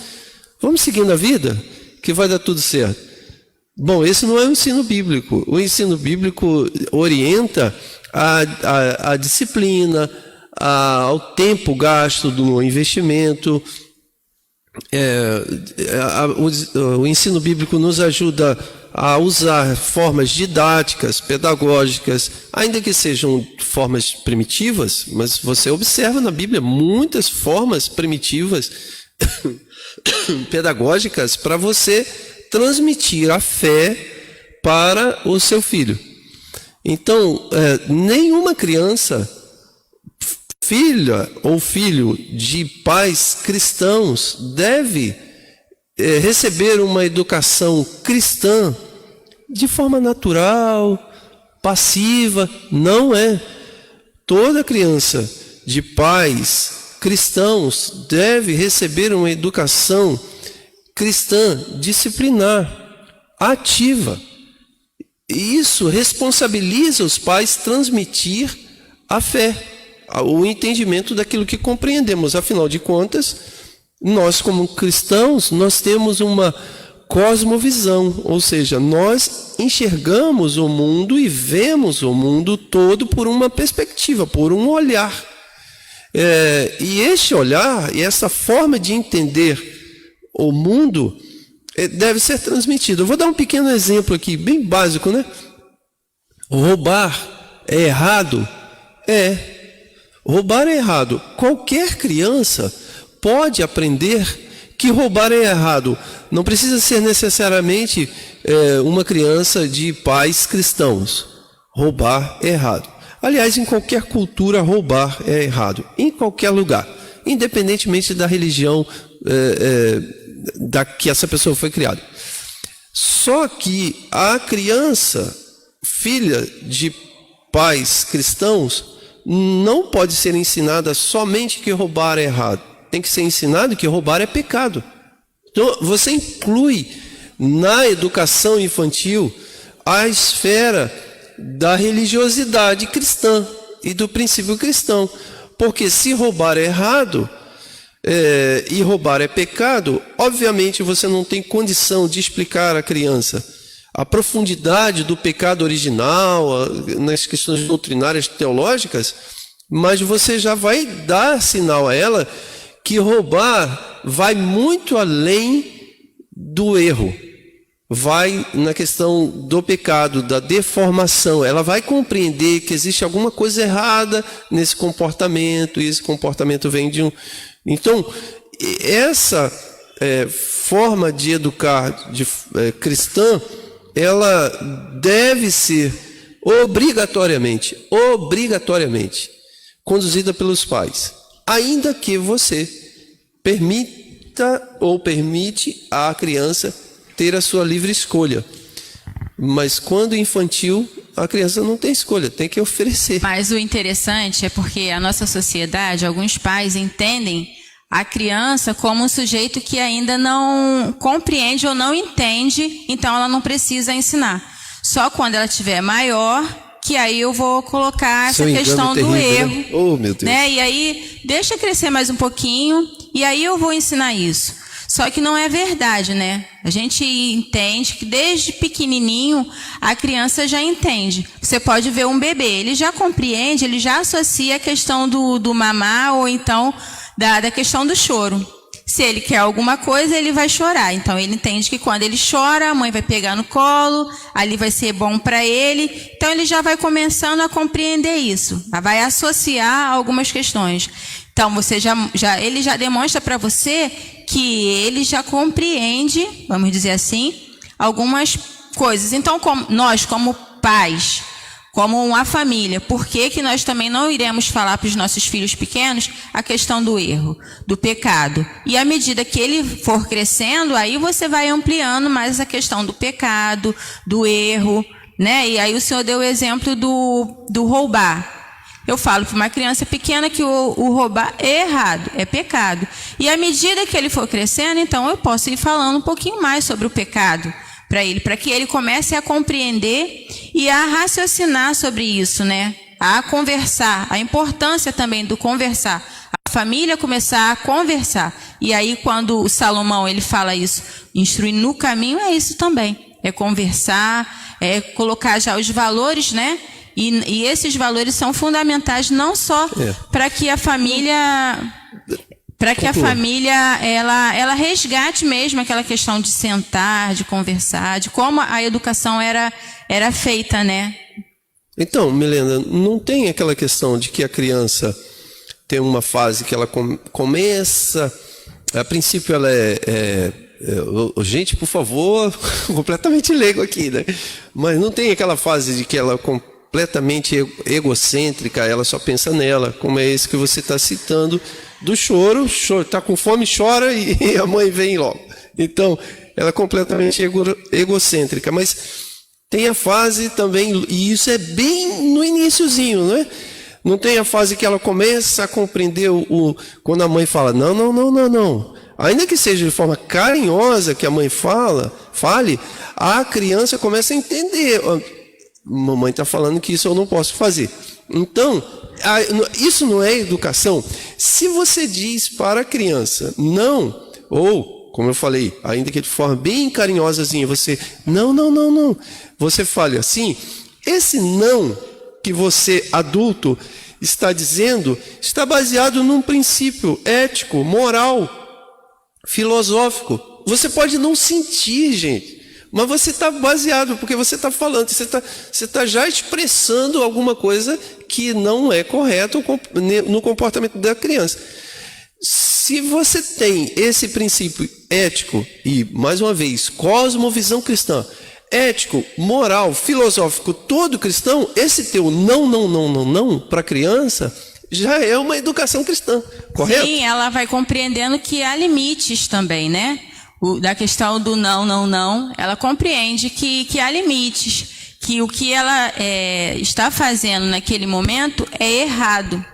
seguindo a vida, que vai dar tudo certo. Bom, esse não é o ensino bíblico. O ensino bíblico orienta a disciplina, ao tempo gasto no investimento. O ensino bíblico nos ajuda a usar formas didáticas, pedagógicas, ainda que sejam formas primitivas, mas você observa na Bíblia muitas formas primitivas pedagógicas para você transmitir a fé para o seu filho. Então, nenhuma criança, filha ou filho de pais cristãos, deve receber uma educação cristã de forma natural, passiva. Não é. Toda criança de pais cristãos deve receber uma educação cristã disciplinar, ativa. E isso responsabiliza os pais transmitir a fé, o entendimento daquilo que compreendemos. Afinal de contas, nós como cristãos, nós temos uma cosmovisão, ou seja, nós enxergamos o mundo e vemos o mundo todo por uma perspectiva, por um olhar. E este olhar e essa forma de entender o mundo deve ser transmitido. Eu vou dar um pequeno exemplo aqui, bem básico, né? Roubar é errado? Roubar é errado. Qualquer criança pode aprender que roubar é errado. Não precisa ser necessariamente uma criança de pais cristãos. Roubar é errado. Aliás, em qualquer cultura, roubar é errado. Em qualquer lugar. Independentemente da religião da que essa pessoa foi criada. Só que a criança, filha de pais cristãos, não pode ser ensinada somente que roubar é errado. Tem que ser ensinado que roubar é pecado. Então, você inclui na educação infantil a esfera da religiosidade cristã e do princípio cristão. Porque se roubar é errado e roubar é pecado, obviamente você não tem condição de explicar à criança a profundidade do pecado original, nas questões doutrinárias teológicas, mas você já vai dar sinal a ela que roubar vai muito além do erro, vai na questão do pecado, da deformação. Ela vai compreender que existe alguma coisa errada nesse comportamento, e esse comportamento vem de um... Então, essa forma de educar cristã, ela deve ser obrigatoriamente conduzida pelos pais, ainda que você permite à criança ter a sua livre escolha. Mas quando infantil, a criança não tem escolha, tem que oferecer. Mas o interessante é porque a nossa sociedade, alguns pais entendem a criança como um sujeito que ainda não compreende ou não entende, então ela não precisa ensinar. Só quando ela tiver maior, que aí eu vou colocar essa questão do erro. Né? Oh, meu Deus. Né? E aí, deixa crescer mais um pouquinho, e aí eu vou ensinar isso. Só que não é verdade, né? A gente entende que desde pequenininho a criança já entende. Você pode ver um bebê, ele já compreende, ele já associa a questão do mamar ou então da questão do choro. Se ele quer alguma coisa, ele vai chorar. Então ele entende que quando ele chora, a mãe vai pegar no colo, ali vai ser bom para ele. Então ele já vai começando a compreender isso, vai associar algumas questões. Então você ele já demonstra para você que ele já compreende, vamos dizer assim, algumas coisas. Então nós como pais, como uma família, por que nós também não iremos falar para os nossos filhos pequenos a questão do erro, do pecado? E à medida que ele for crescendo, aí você vai ampliando mais essa questão do pecado, do erro, né? E aí o senhor deu o exemplo do roubar. Eu falo para uma criança pequena que o roubar é errado, é pecado. E à medida que ele for crescendo, então eu posso ir falando um pouquinho mais sobre o pecado para ele, para que ele comece a compreender e a raciocinar sobre isso, né? A conversar, a importância também do conversar. A família começar a conversar. E aí quando o Salomão ele fala isso, instruir no caminho, é isso também. É conversar, é colocar já os valores, né? E esses valores são fundamentais não só para que a família... Para que a família, ela resgate mesmo aquela questão de sentar, de conversar, de como a educação era feita, né? Então, Milena, não tem aquela questão de que a criança tem uma fase que ela começa... A princípio ela gente, por favor, completamente leigo aqui, né? Mas não tem aquela fase de que ela completamente egocêntrica, ela só pensa nela, como é esse que você está citando, do choro, está com fome, chora e a mãe vem logo. Então, ela é completamente egocêntrica, mas tem a fase também, e isso é bem no iniciozinho, não é? Não tem a fase que ela começa a compreender quando a mãe fala, não. Ainda que seja de forma carinhosa que a mãe fale, a criança começa a entender. Mamãe está falando que isso eu não posso fazer. Então, isso não é educação. Se você diz para a criança não, ou, como eu falei, ainda que de forma bem carinhosazinha, você, não. Você fale assim, esse não que você, adulto, está dizendo, está baseado num princípio ético, moral, filosófico. Você pode não sentir, gente, mas você está baseado, porque você está falando, você está já expressando alguma coisa que não é correto no comportamento da criança. Se você tem esse princípio ético, e mais uma vez, cosmovisão cristã, ético, moral, filosófico, todo cristão, esse teu não para a criança já é uma educação cristã, correto? Sim, ela vai compreendendo que há limites também, né? Da questão do não, ela compreende que há limites, que o que ela está fazendo naquele momento é errado.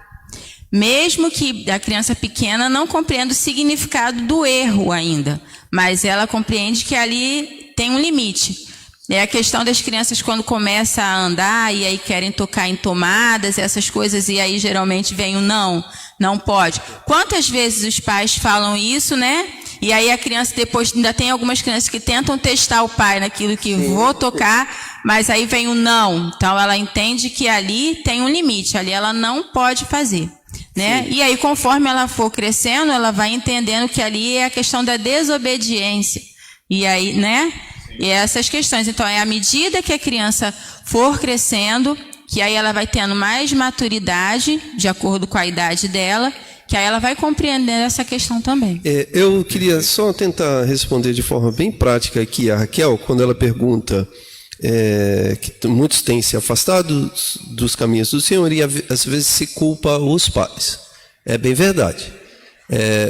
Mesmo que a criança pequena não compreenda o significado do erro ainda, mas ela compreende que ali tem um limite. É a questão das crianças quando começam a andar e aí querem tocar em tomadas, essas coisas, e aí geralmente vem o não pode. Quantas vezes os pais falam isso, né? E aí a criança depois, ainda tem algumas crianças que tentam testar o pai naquilo que vou tocar, mas aí vem o não. Então ela entende que ali tem um limite, ali ela não pode fazer, né? Sim. E aí conforme ela for crescendo, ela vai entendendo que ali é a questão da desobediência. E aí, né? E essas questões. Então, é à medida que a criança for crescendo, que aí ela vai tendo mais maturidade, de acordo com a idade dela, que aí ela vai compreendendo essa questão também. Eu queria só tentar responder de forma bem prática aqui a Raquel, quando ela pergunta que muitos têm se afastado dos caminhos do Senhor e às vezes se culpa os pais. É bem verdade.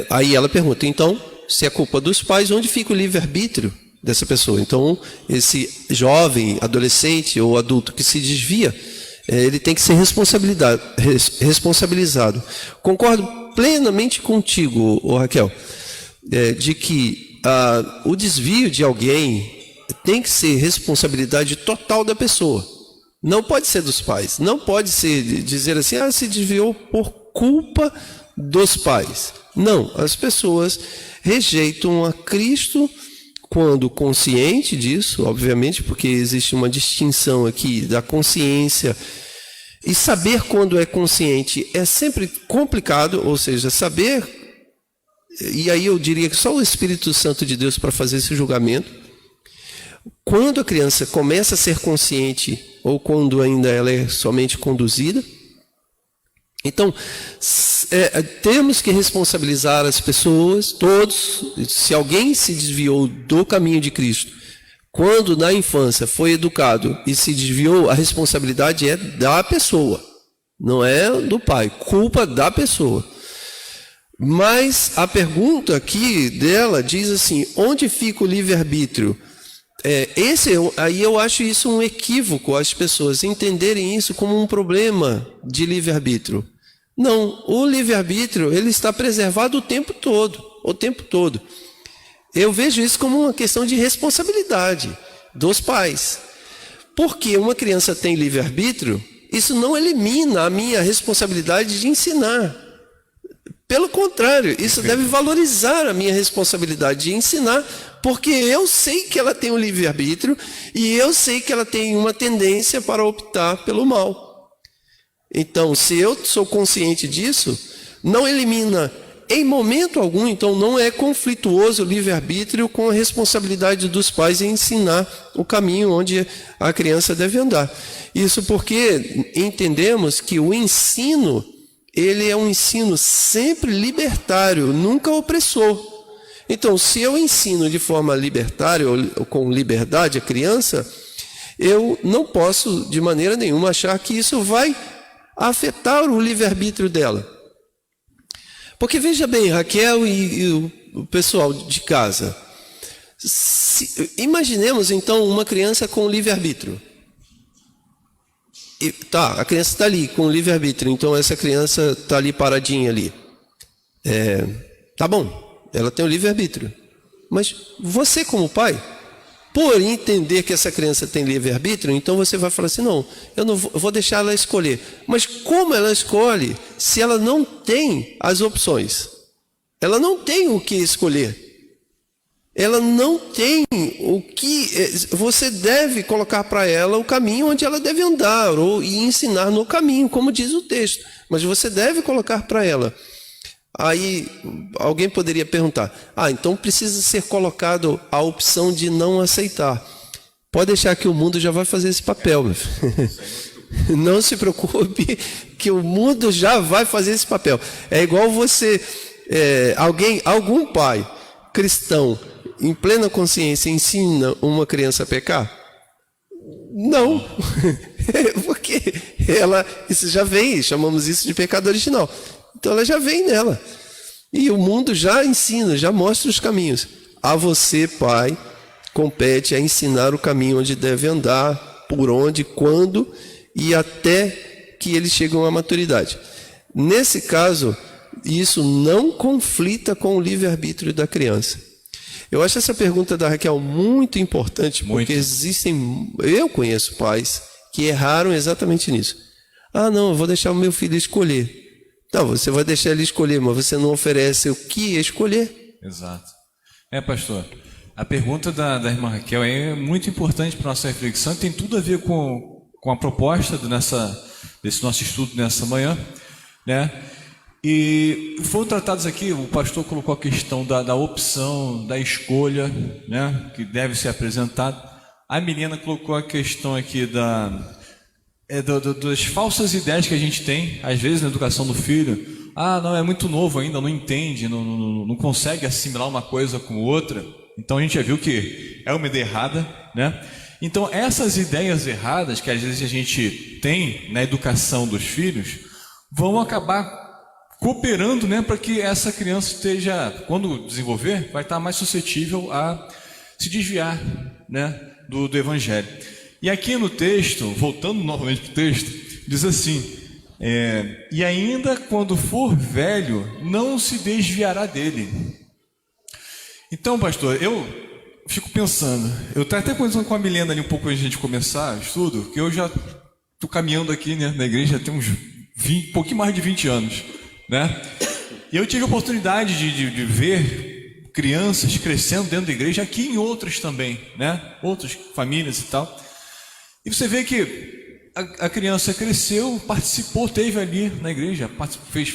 Aí ela pergunta, então, se é culpa dos pais, onde fica o livre-arbítrio dessa pessoa? Então, esse jovem, adolescente ou adulto que se desvia, ele tem que ser responsabilizado. Concordo plenamente contigo, Raquel, de que o desvio de alguém tem que ser responsabilidade total da pessoa. Não pode ser dos pais. Não pode ser dizer assim, se desviou por culpa dos pais. Não, as pessoas rejeitam a Cristo quando consciente disso, obviamente, porque existe uma distinção aqui da consciência. E saber quando é consciente é sempre complicado, ou seja, saber, e aí eu diria que só o Espírito Santo de Deus para fazer esse julgamento. Quando a criança começa a ser consciente, ou quando ainda ela é somente conduzida, então, temos que responsabilizar as pessoas, todos. Se alguém se desviou do caminho de Cristo, quando na infância foi educado e se desviou, a responsabilidade é da pessoa, não é do pai, culpa da pessoa. Mas a pergunta aqui dela diz assim, onde fica o livre-arbítrio? Aí eu acho isso um equívoco, as pessoas entenderem isso como um problema de livre-arbítrio. Não, o livre-arbítrio ele está preservado o tempo todo. Eu vejo isso como uma questão de responsabilidade dos pais. Porque uma criança tem livre-arbítrio, isso não elimina a minha responsabilidade de ensinar. Pelo contrário, isso deve valorizar a minha responsabilidade de ensinar porque eu sei que ela tem um livre-arbítrio e eu sei que ela tem uma tendência para optar pelo mal. Então, se eu sou consciente disso, não elimina em momento algum, então não é conflituoso o livre-arbítrio com a responsabilidade dos pais em ensinar o caminho onde a criança deve andar. Isso porque entendemos que o ensino, ele é um ensino sempre libertário, nunca opressor. Então, se eu ensino de forma libertária ou com liberdade a criança, eu não posso de maneira nenhuma achar que isso vai afetar o livre-arbítrio dela. Porque veja bem, Raquel e o pessoal de casa, imaginemos então uma criança com livre-arbítrio. A criança está ali com livre-arbítrio, então essa criança está ali paradinha ali. Tá bom, ela tem o livre-arbítrio. Mas você como pai, por entender que essa criança tem livre-arbítrio, então você vai falar assim, não, eu não vou, eu vou deixar ela escolher. Mas como ela escolhe se ela não tem as opções? Ela não tem o que escolher. Ela não tem o que... Você deve colocar para ela o caminho onde ela deve andar, e ensinar no caminho, como diz o texto. Mas você deve colocar para ela. Aí alguém poderia perguntar, então precisa ser colocado a opção de não aceitar. Pode deixar que o mundo já vai fazer esse papel, meu filho. Não se preocupe que o mundo já vai fazer esse papel. É igual você, algum pai cristão em plena consciência ensina uma criança a pecar? Não, porque isso já vem, chamamos isso de pecado original. Então ela já vem nela. E o mundo já ensina, já mostra os caminhos. A você, pai, compete a ensinar o caminho onde deve andar, por onde, quando e até que eles chegam à maturidade. Nesse caso, isso não conflita com o livre-arbítrio da criança. Eu acho essa pergunta da Raquel muito importante, porque eu conheço pais que erraram exatamente nisso. Não, eu vou deixar o meu filho escolher. Não, você vai deixar ele escolher, mas você não oferece o que escolher. Exato. Pastor, a pergunta da irmã Raquel é muito importante para a nossa reflexão e tem tudo a ver com a proposta desse nosso estudo nessa manhã, né? E foram tratados aqui, o pastor colocou a questão da opção, da escolha, né, que deve ser apresentada. A menina colocou a questão aqui das falsas ideias que a gente tem, às vezes, na educação do filho. Não, é muito novo ainda, não entende, não consegue assimilar uma coisa com outra. Então a gente já viu que é uma ideia errada, né? Então essas ideias erradas que às vezes a gente tem na educação dos filhos vão acabar cooperando, né, para que essa criança esteja, quando desenvolver, vai estar mais suscetível a se desviar, né, do evangelho. E aqui no texto, voltando novamente para o texto, diz assim, e ainda quando for velho, não se desviará dele. Então, pastor, eu fico pensando, eu estava até conversando com a Milena ali um pouco antes de a gente começar o estudo, que eu já estou caminhando aqui, né, na igreja tem um pouquinho mais de 20 anos, né? E eu tive a oportunidade de ver crianças crescendo dentro da igreja, aqui em outras também, né? Outras famílias e tal. E você vê que a criança cresceu, participou, teve ali na igreja, fez,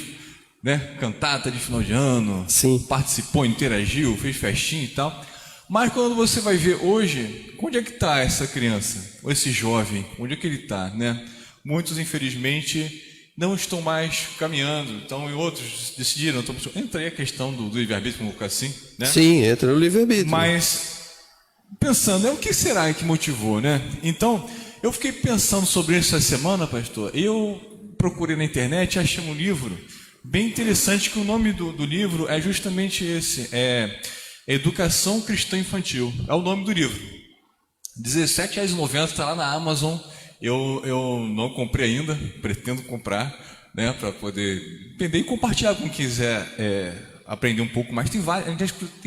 né, cantata de final de ano, sim, participou, interagiu, fez festinha e tal. Mas quando você vai ver hoje, onde é que está essa criança, ou esse jovem, onde é que ele está, né? Muitos, infelizmente, não estão mais caminhando, então e outros decidiram. Entra aí a questão do livre-arbítrio, vamos colocar assim, né? Sim, entra no livre-arbítrio. Mas, pensando, o que será que motivou, né? Então, eu fiquei pensando sobre isso essa semana, pastor. Eu procurei na internet e achei um livro bem interessante, que o nome do livro é justamente esse, Educação Cristã Infantil. É o nome do livro. R$17,90, está lá na Amazon. Eu não comprei ainda, pretendo comprar, né, para poder entender e compartilhar com quem quiser aprender um pouco mais. Tem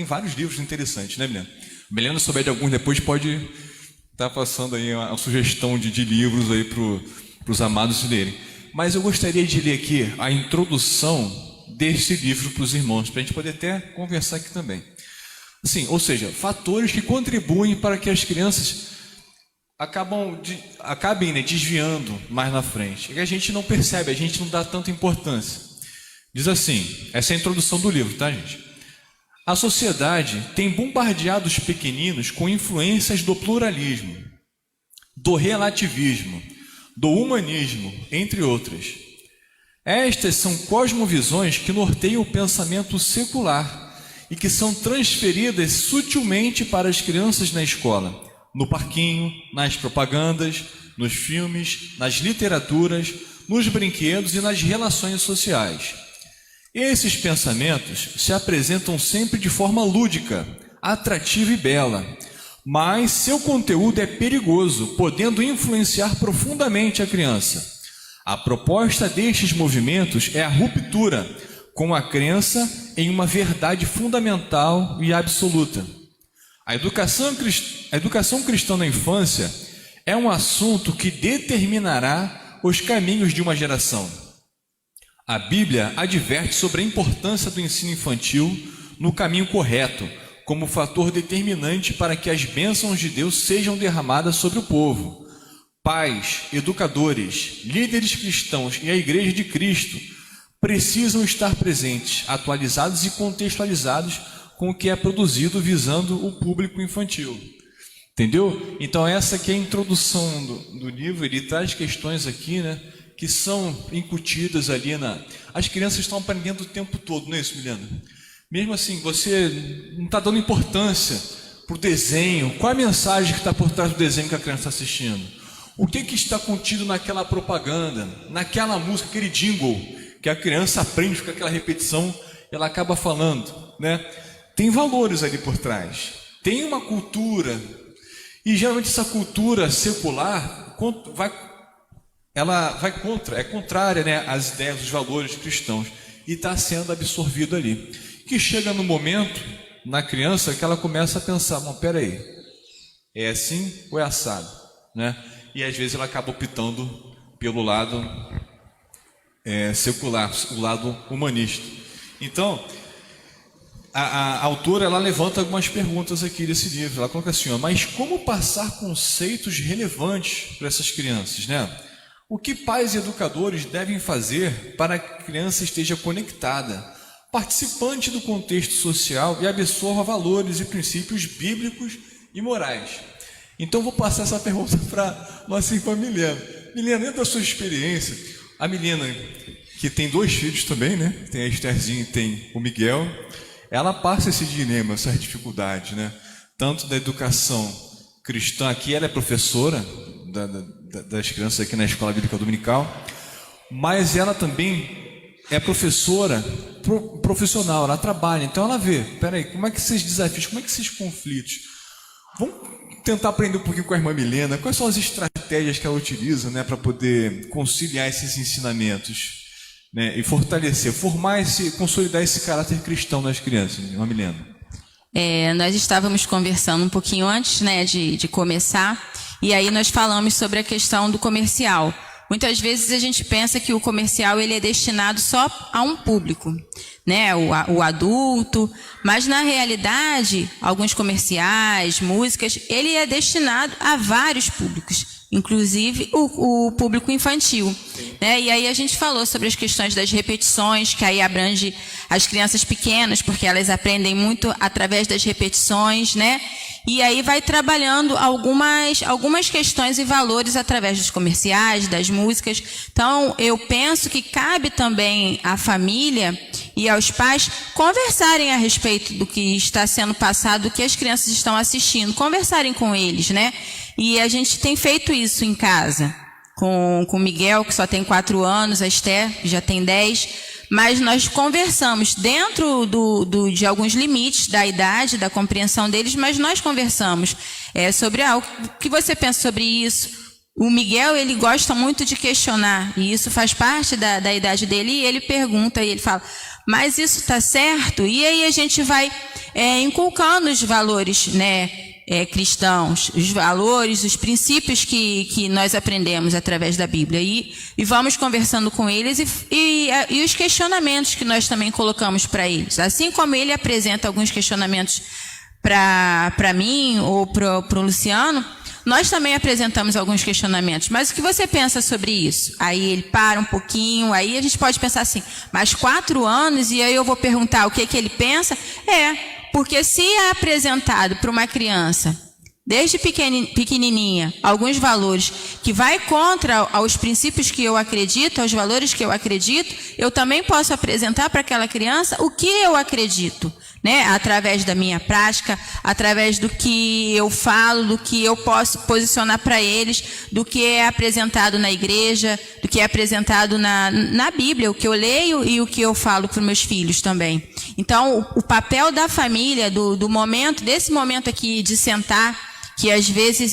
vários livros interessantes, né, Milena? Milena, se souber de alguns depois, pode estar passando aí uma sugestão de livros aí para os amados lerem. Mas eu gostaria de ler aqui a introdução desse livro para os irmãos, para a gente poder até conversar aqui também. Sim, ou seja, fatores que contribuem para que as crianças acabem desviando mais na frente. E a gente não percebe, a gente não dá tanta importância. Diz assim, essa é a introdução do livro, tá, gente? A sociedade tem bombardeado os pequeninos com influências do pluralismo, do relativismo, do humanismo, entre outras. Estas são cosmovisões que norteiam o pensamento secular e que são transferidas sutilmente para as crianças na escola, no parquinho, nas propagandas, nos filmes, nas literaturas, nos brinquedos e nas relações sociais. Esses pensamentos se apresentam sempre de forma lúdica, atrativa e bela, mas seu conteúdo é perigoso, podendo influenciar profundamente a criança. A proposta destes movimentos é a ruptura com a crença em uma verdade fundamental e absoluta. A educação cristã na infância é um assunto que determinará os caminhos de uma geração. A Bíblia adverte sobre a importância do ensino infantil no caminho correto, como fator determinante para que as bênçãos de Deus sejam derramadas sobre o povo. Pais, educadores, líderes cristãos e a Igreja de Cristo precisam estar presentes, atualizados e contextualizados com o que é produzido visando o público infantil. Entendeu? Então essa aqui é a introdução do livro. Ele traz questões aqui, né, que são incutidas ali As crianças estão aprendendo o tempo todo, não é isso, Milena? Mesmo assim, você não está dando importância para o desenho. Qual é a mensagem que está por trás do desenho que a criança está assistindo? O que está contido naquela propaganda, naquela música, aquele jingle, que a criança aprende com aquela repetição, ela acaba falando, né? Tem valores ali por trás, tem uma cultura, e geralmente essa cultura secular é contrária, né, às ideias, os valores cristãos, e está sendo absorvido ali. Que chega no momento, na criança, que ela começa a pensar, bom, peraí, é assim ou é assado, né? E às vezes ela acaba optando pelo lado secular, o lado humanista. Então, a autora, ela levanta algumas perguntas aqui desse livro. Ela coloca assim, mas como passar conceitos relevantes para essas crianças, né? O que pais e educadores devem fazer para que a criança esteja conectada, participante do contexto social e absorva valores e princípios bíblicos e morais? Então vou passar essa pergunta para nossa irmã Milena. Milena, dentro da sua experiência, a Milena, que tem 2 filhos também, né? Tem a Estherzinha e tem o Miguel, ela passa esse dilema, essa dificuldade, né? Tanto da educação cristã, aqui ela é professora das crianças aqui na Escola Bíblica Dominical, mas ela também é professora profissional, ela trabalha, então ela vê, peraí, como é que esses desafios, como é que esses conflitos? Vamos tentar aprender um pouquinho com a irmã Milena, quais são as estratégias que ela utiliza, né, para poder conciliar esses ensinamentos, né, e fortalecer, consolidar esse caráter cristão nas crianças, irmã Milena. Nós estávamos conversando um pouquinho antes, né, de começar, e aí nós falamos sobre a questão do comercial. Muitas vezes a gente pensa que o comercial ele é destinado só a um público, né, o adulto, mas na realidade, alguns comerciais, músicas, ele é destinado a vários públicos, inclusive o público infantil, né? E aí a gente falou sobre as questões das repetições, que aí abrange as crianças pequenas, porque elas aprendem muito através das repetições, né? E aí vai trabalhando algumas questões e valores através dos comerciais, das músicas. Então, eu penso que cabe também à família e aos pais conversarem a respeito do que está sendo passado, do que as crianças estão assistindo, conversarem com eles, né? E a gente tem feito isso em casa, com o Miguel, que só tem 4 anos, a Esther, que já tem 10, mas nós conversamos dentro de alguns limites da idade, da compreensão deles, mas nós conversamos sobre o que você pensa sobre isso. O Miguel, ele gosta muito de questionar, e isso faz parte da idade dele, e ele pergunta, e ele fala, mas isso está certo? E aí a gente vai inculcando os valores, né, cristãos, os valores, os princípios que nós aprendemos através da Bíblia, e vamos conversando com eles e os questionamentos que nós também colocamos para eles, assim como ele apresenta alguns questionamentos para mim ou para o Luciano, nós também apresentamos alguns questionamentos. Mas o que você pensa sobre isso? Aí ele para um pouquinho, aí a gente pode pensar assim, mas 4 anos, e aí eu vou perguntar o que ele pensa? Porque se é apresentado para uma criança, desde pequenininha, alguns valores que vai contra aos princípios que eu acredito, aos valores que eu acredito, eu também posso apresentar para aquela criança o que eu acredito, né? Através da minha prática, através do que eu falo, do que eu posso posicionar para eles, do que é apresentado na igreja, do que é apresentado na Bíblia, o que eu leio e o que eu falo para os meus filhos também. Então, o papel da família, do momento, desse momento aqui de sentar, que às vezes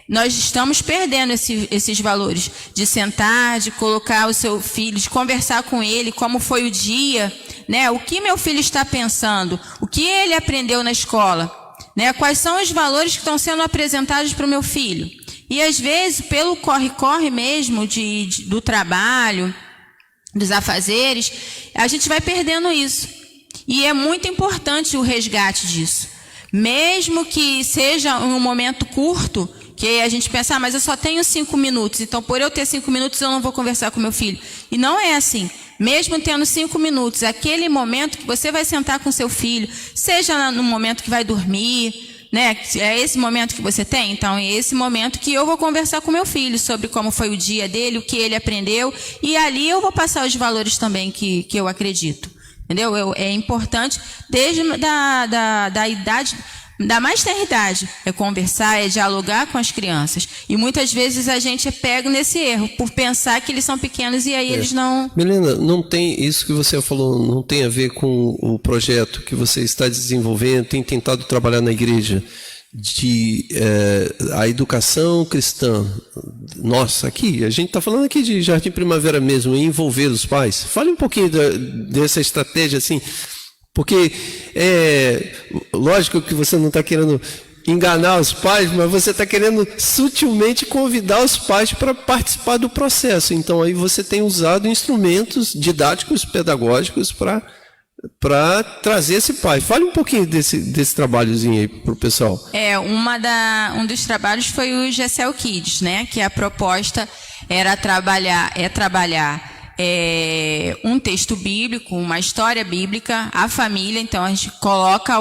nós estamos perdendo esses valores, de sentar, de colocar o seu filho, de conversar com ele, como foi o dia, né? O que meu filho está pensando, o que ele aprendeu na escola, né? Quais são os valores que estão sendo apresentados para o meu filho. E às vezes, pelo corre-corre mesmo do trabalho, dos afazeres, a gente vai perdendo isso. E é muito importante o resgate disso. Mesmo que seja um momento curto, que a gente pensa, mas eu só tenho 5 minutos, então por eu ter 5 minutos eu não vou conversar com meu filho. E não é assim. Mesmo tendo 5 minutos, aquele momento que você vai sentar com seu filho, seja no momento que vai dormir, né? É esse momento que você tem? Então é esse momento que eu vou conversar com meu filho sobre como foi o dia dele, o que ele aprendeu, e ali eu vou passar os valores também que eu acredito. Entendeu? É importante, desde da idade, da mais tenra idade, é conversar, é dialogar com as crianças. E muitas vezes a gente é pego nesse erro, por pensar que eles são pequenos e aí eles não... Milena, não tem isso que você falou, não tem a ver com o projeto que você está desenvolvendo, tem tentado trabalhar na igreja, a educação cristã. Nossa, aqui, a gente está falando aqui de Jardim Primavera mesmo, envolver os pais. Fale um pouquinho dessa estratégia, assim, porque lógico que você não está querendo enganar os pais, mas você está querendo sutilmente convidar os pais para participar do processo. Então aí você tem usado instrumentos didáticos, pedagógicos para trazer esse pai. Fale um pouquinho desse trabalhozinho aí para o pessoal. Um dos trabalhos foi o GCL Kids, né? Que a proposta era trabalhar um texto bíblico, uma história bíblica, a família. Então a gente coloca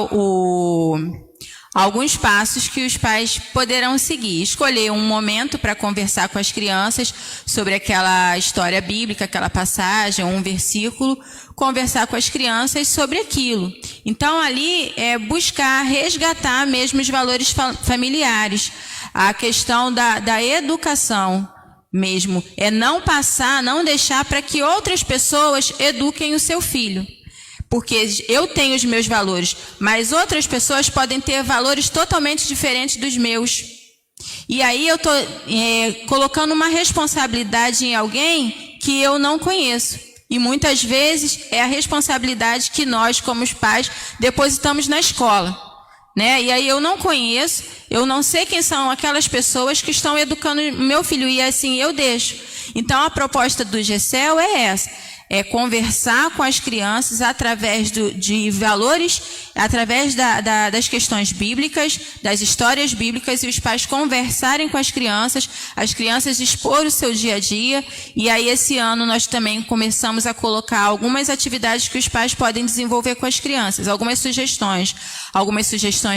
alguns passos que os pais poderão seguir. Escolher um momento para conversar com as crianças sobre aquela história bíblica, aquela passagem, um versículo, conversar com as crianças sobre aquilo. Então ali é buscar resgatar mesmo os valores familiares. A questão da educação mesmo é não deixar para que outras pessoas eduquem o seu filho. Porque eu tenho os meus valores, mas outras pessoas podem ter valores totalmente diferentes dos meus. E aí eu estou colocando uma responsabilidade em alguém que eu não conheço. E muitas vezes é a responsabilidade que nós, como os pais, depositamos na escola, né? E aí eu não conheço, eu não sei quem são aquelas pessoas que estão educando meu filho, e assim eu deixo. Então a proposta do GCL é essa. É conversar com as crianças através de valores, através das questões bíblicas, das histórias bíblicas, e os pais conversarem com as crianças expor o seu dia a dia. E aí esse ano nós também começamos a colocar algumas atividades que os pais podem desenvolver com as crianças, algumas sugestões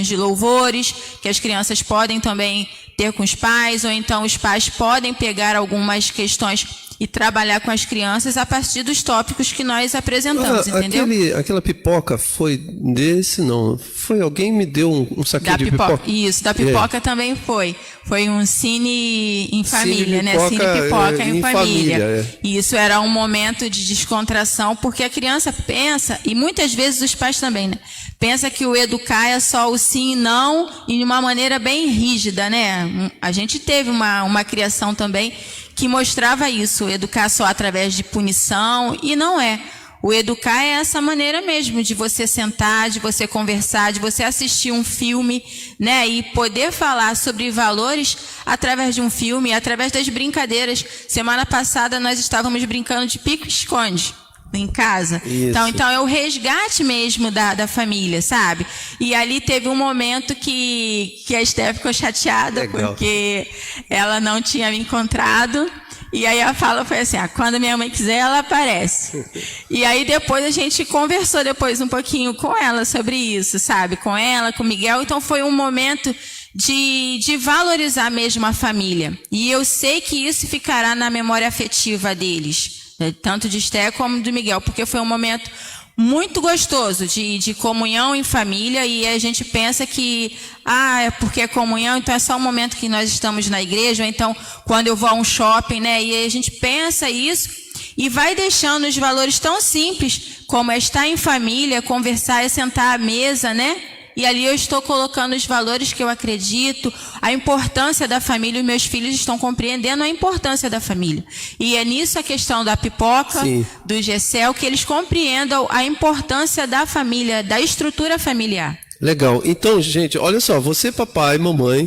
de louvores que as crianças podem também ter com os pais, ou então os pais podem pegar algumas questões e trabalhar com as crianças a partir dos tópicos que nós apresentamos, entendeu? Aquela pipoca foi desse, não? Foi alguém me deu um saquinho de pipoca? Isso, da pipoca também foi. Foi um cine em família, né? Cine pipoca em família. Isso era um momento de descontração, porque a criança pensa, e muitas vezes os pais também, né? Pensa que o educar é só o sim e não, e de uma maneira bem rígida, né? A gente teve uma criação também que mostrava isso, educar só através de punição, e não é. O educar é essa maneira mesmo, de você sentar, de você conversar, de você assistir um filme, né, e poder falar sobre valores através de um filme, através das brincadeiras. Semana passada nós estávamos brincando de pique-esconde em casa. Isso. Então é o resgate mesmo da família, sabe? E ali teve um momento que a Esther ficou chateada, Legal. porque ela não tinha me encontrado. E aí a fala foi assim, quando minha mãe quiser, ela aparece. E aí depois a gente conversou depois um pouquinho com ela sobre isso, sabe? Com ela, com o Miguel. Então foi um momento de valorizar mesmo a família. E eu sei que isso ficará na memória afetiva deles, né? Tanto de Esther como do Miguel, porque foi um momento muito gostoso de comunhão em família, e a gente pensa que, é porque é comunhão, então é só um momento que nós estamos na igreja, ou então quando eu vou a um shopping, né? E aí a gente pensa isso e vai deixando os valores tão simples, como é estar em família, conversar, é sentar à mesa, né? E ali eu estou colocando os valores que eu acredito, a importância da família, os meus filhos estão compreendendo a importância da família. E é nisso a questão da pipoca, Sim. do Gessel, que eles compreendam a importância da família, da estrutura familiar. Legal. Então, gente, olha só, você, papai, mamãe,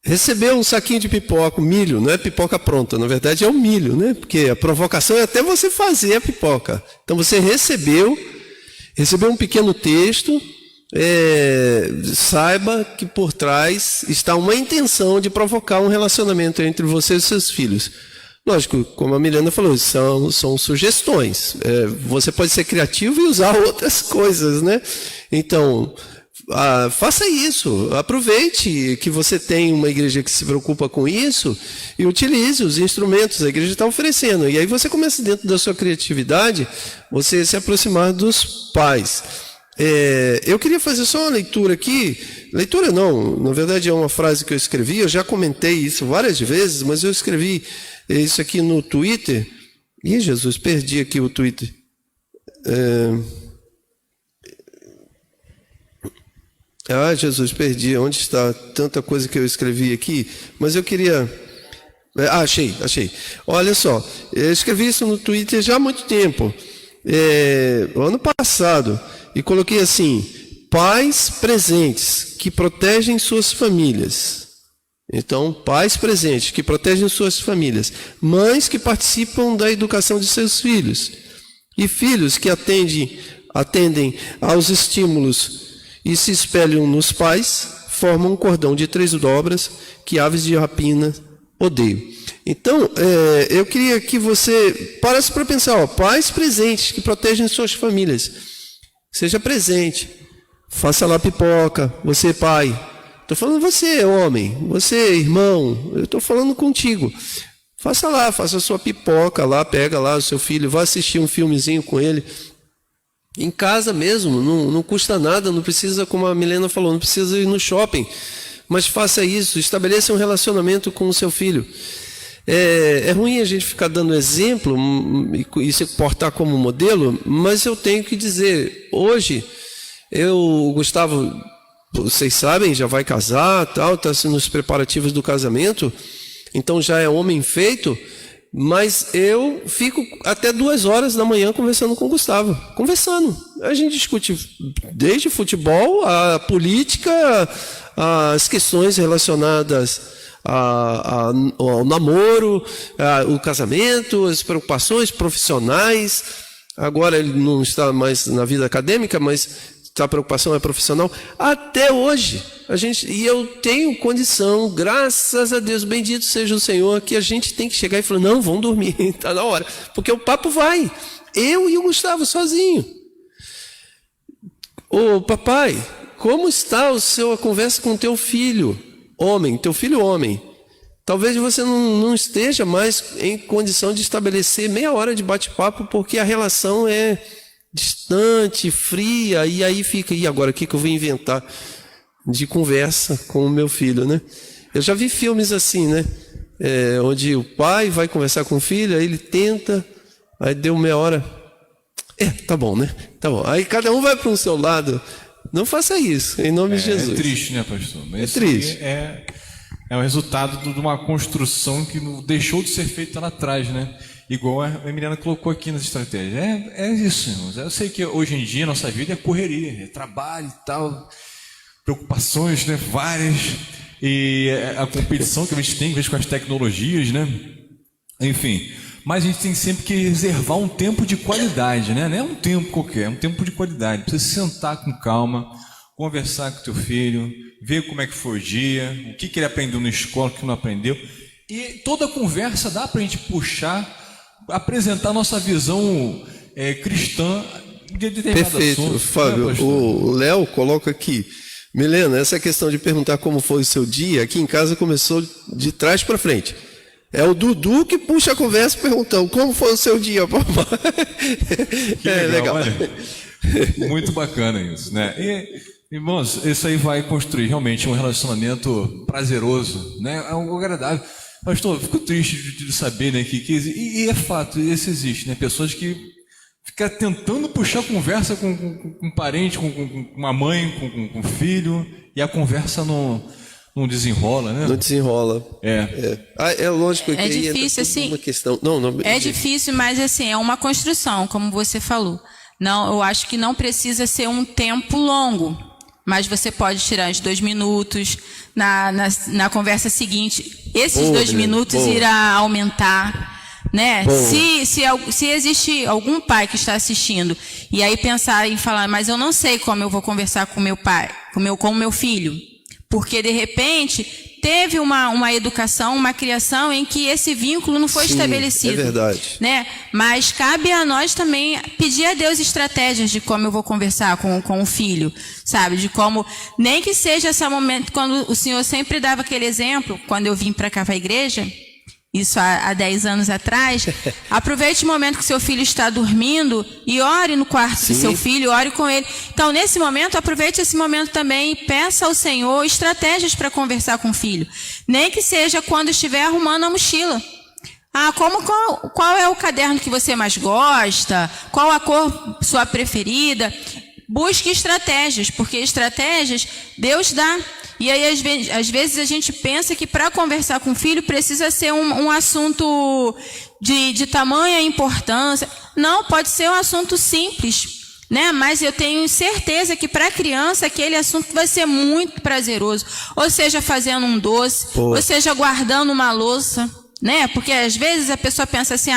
recebeu um saquinho de pipoca, milho, não é pipoca pronta, na verdade é o milho, né? Porque a provocação é até você fazer a pipoca. Então você recebeu um pequeno texto. Saiba que por trás está uma intenção de provocar um relacionamento entre você e seus filhos. Lógico, como a Milena falou, são sugestões. Você pode ser criativo e usar outras coisas, né? Então, faça isso. Aproveite que você tem uma igreja que se preocupa com isso e utilize os instrumentos que a igreja está oferecendo. E aí você começa, dentro da sua criatividade, você se aproximar dos pais. Eu queria fazer só uma leitura aqui. Leitura não, na verdade é uma frase que eu escrevi. Eu já comentei isso várias vezes, mas eu escrevi isso aqui no Twitter. Ih, Jesus, perdi aqui o Twitter. Jesus, perdi. Onde está tanta coisa que eu escrevi aqui? Mas eu queria... achei. Olha só, eu escrevi isso no Twitter já há muito tempo. Ano passado. E coloquei assim: pais presentes que protegem suas famílias. Então, pais presentes que protegem suas famílias. Mães que participam da educação de seus filhos. E filhos que atendem aos estímulos e se espelham nos pais, formam um cordão de 3 dobras que aves de rapina odeiam. Então, eu queria que você parasse para pensar, pais presentes que protegem suas famílias. Seja presente, faça lá pipoca, você pai, estou falando você homem, você irmão, eu estou falando contigo, faça a sua pipoca lá, pega lá o seu filho, vá assistir um filmezinho com ele, em casa mesmo, não custa nada, não precisa, como a Milena falou, não precisa ir no shopping, mas faça isso, estabeleça um relacionamento com o seu filho. É ruim a gente ficar dando exemplo e se portar como modelo, mas eu tenho que dizer, hoje, o Gustavo, vocês sabem, já vai casar, está nos preparativos do casamento, então já é homem feito, mas eu fico até 2 horas da manhã conversando com o Gustavo, a gente discute desde futebol, a política, as questões relacionadas ao namoro, o casamento, as preocupações profissionais. Agora ele não está mais na vida acadêmica, mas a preocupação é profissional. Até hoje, e eu tenho condição, graças a Deus, bendito seja o Senhor, que a gente tem que chegar e falar, não, vamos dormir, está na hora. Porque o papo vai. Eu e o Gustavo sozinho. Ô papai, como está a conversa com o teu filho? Teu filho homem, talvez você não esteja mais em condição de estabelecer meia hora de bate-papo, porque a relação é distante, fria, e aí fica, e agora o que eu vou inventar de conversa com o meu filho, né? Eu já vi filmes assim, né? Onde o pai vai conversar com o filho, aí ele tenta, aí deu meia hora, tá bom, né? Tá bom, aí cada um vai para um seu lado. Não faça isso, em nome de Jesus. É triste, né, pastor? Mas triste. É o resultado de uma construção que deixou de ser feita lá atrás, né? Igual a Emiliana colocou aqui nas estratégias. É isso, irmãos. Eu sei que hoje em dia nossa vida é correria, é trabalho e tal, preocupações, né, várias, e a competição que a gente tem, às vezes, com as tecnologias, né? Enfim. mas a gente tem sempre que reservar um tempo de qualidade, né? Não é um tempo qualquer, é um tempo de qualidade. Precisa sentar com calma, conversar com teu filho, ver como é que foi o dia, o que ele aprendeu na escola, o que não aprendeu. E toda conversa dá para a gente puxar, apresentar nossa visão cristã de determinado Perfeito, assunto. Fábio. O Léo coloca aqui: Milena, essa questão de perguntar como foi o seu dia, aqui em casa começou de trás para frente. É o Dudu que puxa a conversa perguntando como foi o seu dia, papai. Que legal. Olha, muito bacana isso, né? E, irmãos, isso aí vai construir realmente um relacionamento prazeroso, né? É algo agradável. Pastor, eu fico triste de saber, né, e é fato, isso existe, né? Pessoas que ficam tentando puxar conversa com um parente, com uma mãe, com um filho, e a conversa não desenrola, né? Não desenrola. É lógico que é difícil, assim. Uma questão. É difícil, mas assim, é uma construção, como você falou. Não, eu acho que não precisa ser um tempo longo, mas você pode tirar os 2 minutos na conversa seguinte. Esses 2 minutos irá aumentar, né? Se existe algum pai que está assistindo e aí pensar em falar, mas eu não sei como eu vou conversar com meu pai, com meu filho, porque de repente teve uma educação, uma criação em que esse vínculo não foi estabelecido. É verdade. Né? Mas cabe a nós também pedir a Deus estratégias de como eu vou conversar com o filho, sabe? De como, nem que seja esse momento, quando o Senhor sempre dava aquele exemplo, quando eu vim para cá para a igreja, isso há 10 anos atrás, aproveite o momento que seu filho está dormindo e ore no quarto do seu filho, ore com ele. Então, nesse momento, aproveite esse momento também e peça ao Senhor estratégias para conversar com o filho. Nem que seja quando estiver arrumando a mochila. Qual é o caderno que você mais gosta? Qual a cor sua preferida? Busque estratégias, porque estratégias Deus dá. E aí, às vezes, a gente pensa que para conversar com o filho precisa ser um assunto de tamanha importância. Não, pode ser um assunto simples, né? Mas eu tenho certeza que para a criança aquele assunto vai ser muito prazeroso. Ou seja, fazendo um doce, ou seja, guardando uma louça, né? Porque às vezes a pessoa pensa assim,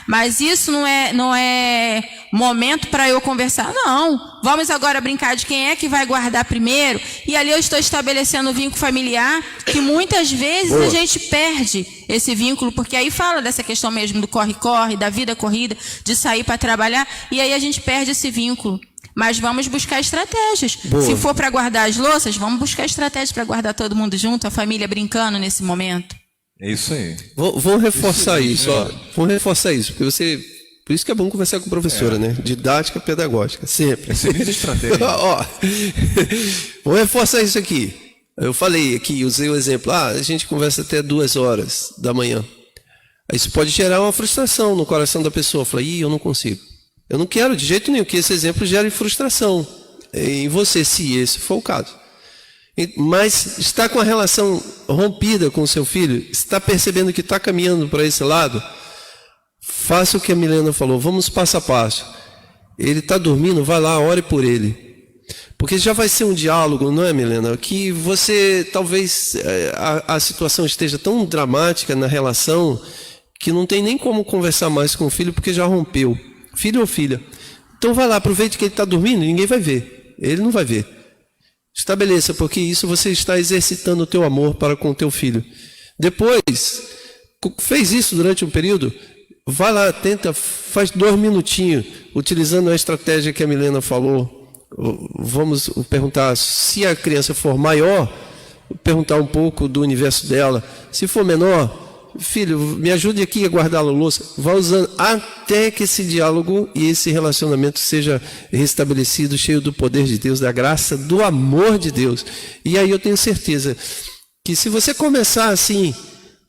mas isso não é momento para eu conversar. Não, vamos agora brincar de quem é que vai guardar primeiro. E ali eu estou estabelecendo um vínculo familiar que muitas vezes a gente perde esse vínculo, porque aí fala dessa questão mesmo do corre-corre, da vida corrida, de sair para trabalhar, e aí a gente perde esse vínculo. Mas vamos buscar estratégias. Se for para guardar as louças, vamos buscar estratégias para guardar todo mundo junto, a família brincando nesse momento. É isso aí. Vamos reforçar isso, ó. Vamos reforçar isso, porque por isso que é bom conversar com a professora, né? Didática pedagógica, sempre. Excelente estratégia. Ó, vamos reforçar isso aqui. Eu falei aqui, usei o exemplo. A gente conversa até 2 horas da manhã. Isso pode gerar uma frustração no coração da pessoa. Fala, eu não consigo. Eu não quero de jeito nenhum que esse exemplo gere frustração em você, se esse for o caso. Mas está com a relação rompida com o seu filho, está percebendo que está caminhando para esse lado, faça o que a Milena falou, vamos passo a passo. Ele está dormindo, vai lá, ore por ele. Porque já vai ser um diálogo, não é, Milena? Que você, talvez, a situação esteja tão dramática na relação, que não tem nem como conversar mais com o filho, porque já rompeu. Filho ou filha. Então vai lá, aproveite que ele está dormindo, ninguém vai ver. Ele não vai ver. Estabeleça, porque isso você está exercitando o teu amor para com o teu filho. Depois, fez isso durante um período, vai lá, tenta, faz 2 minutinhos, utilizando a estratégia que a Milena falou. Vamos perguntar, se a criança for maior, perguntar um pouco do universo dela. Se for menor, filho, me ajude aqui a guardar a louça. Vai usando até que esse diálogo e esse relacionamento seja restabelecido, cheio do poder de Deus, da graça, do amor de Deus. E aí eu tenho certeza que se você começar assim,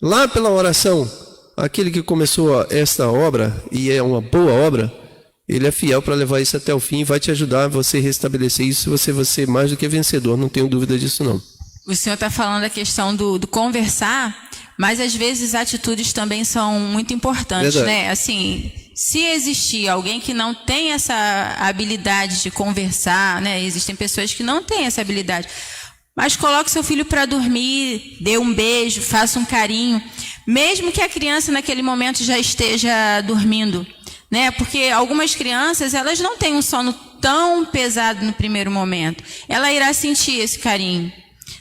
lá pela oração, aquele que começou esta obra, e é uma boa obra, ele é fiel para levar isso até o fim e vai te ajudar a você restabelecer isso, você vai ser mais do que vencedor, não tenho dúvida disso não. O senhor está falando da questão do conversar, mas às vezes atitudes também são muito importantes, né? Assim, se existir alguém que não tem essa habilidade de conversar, né? Existem pessoas que não têm essa habilidade. Mas coloque seu filho para dormir, dê um beijo, faça um carinho. Mesmo que a criança naquele momento já esteja dormindo, né? Porque algumas crianças, elas não têm um sono tão pesado no primeiro momento. Ela irá sentir esse carinho,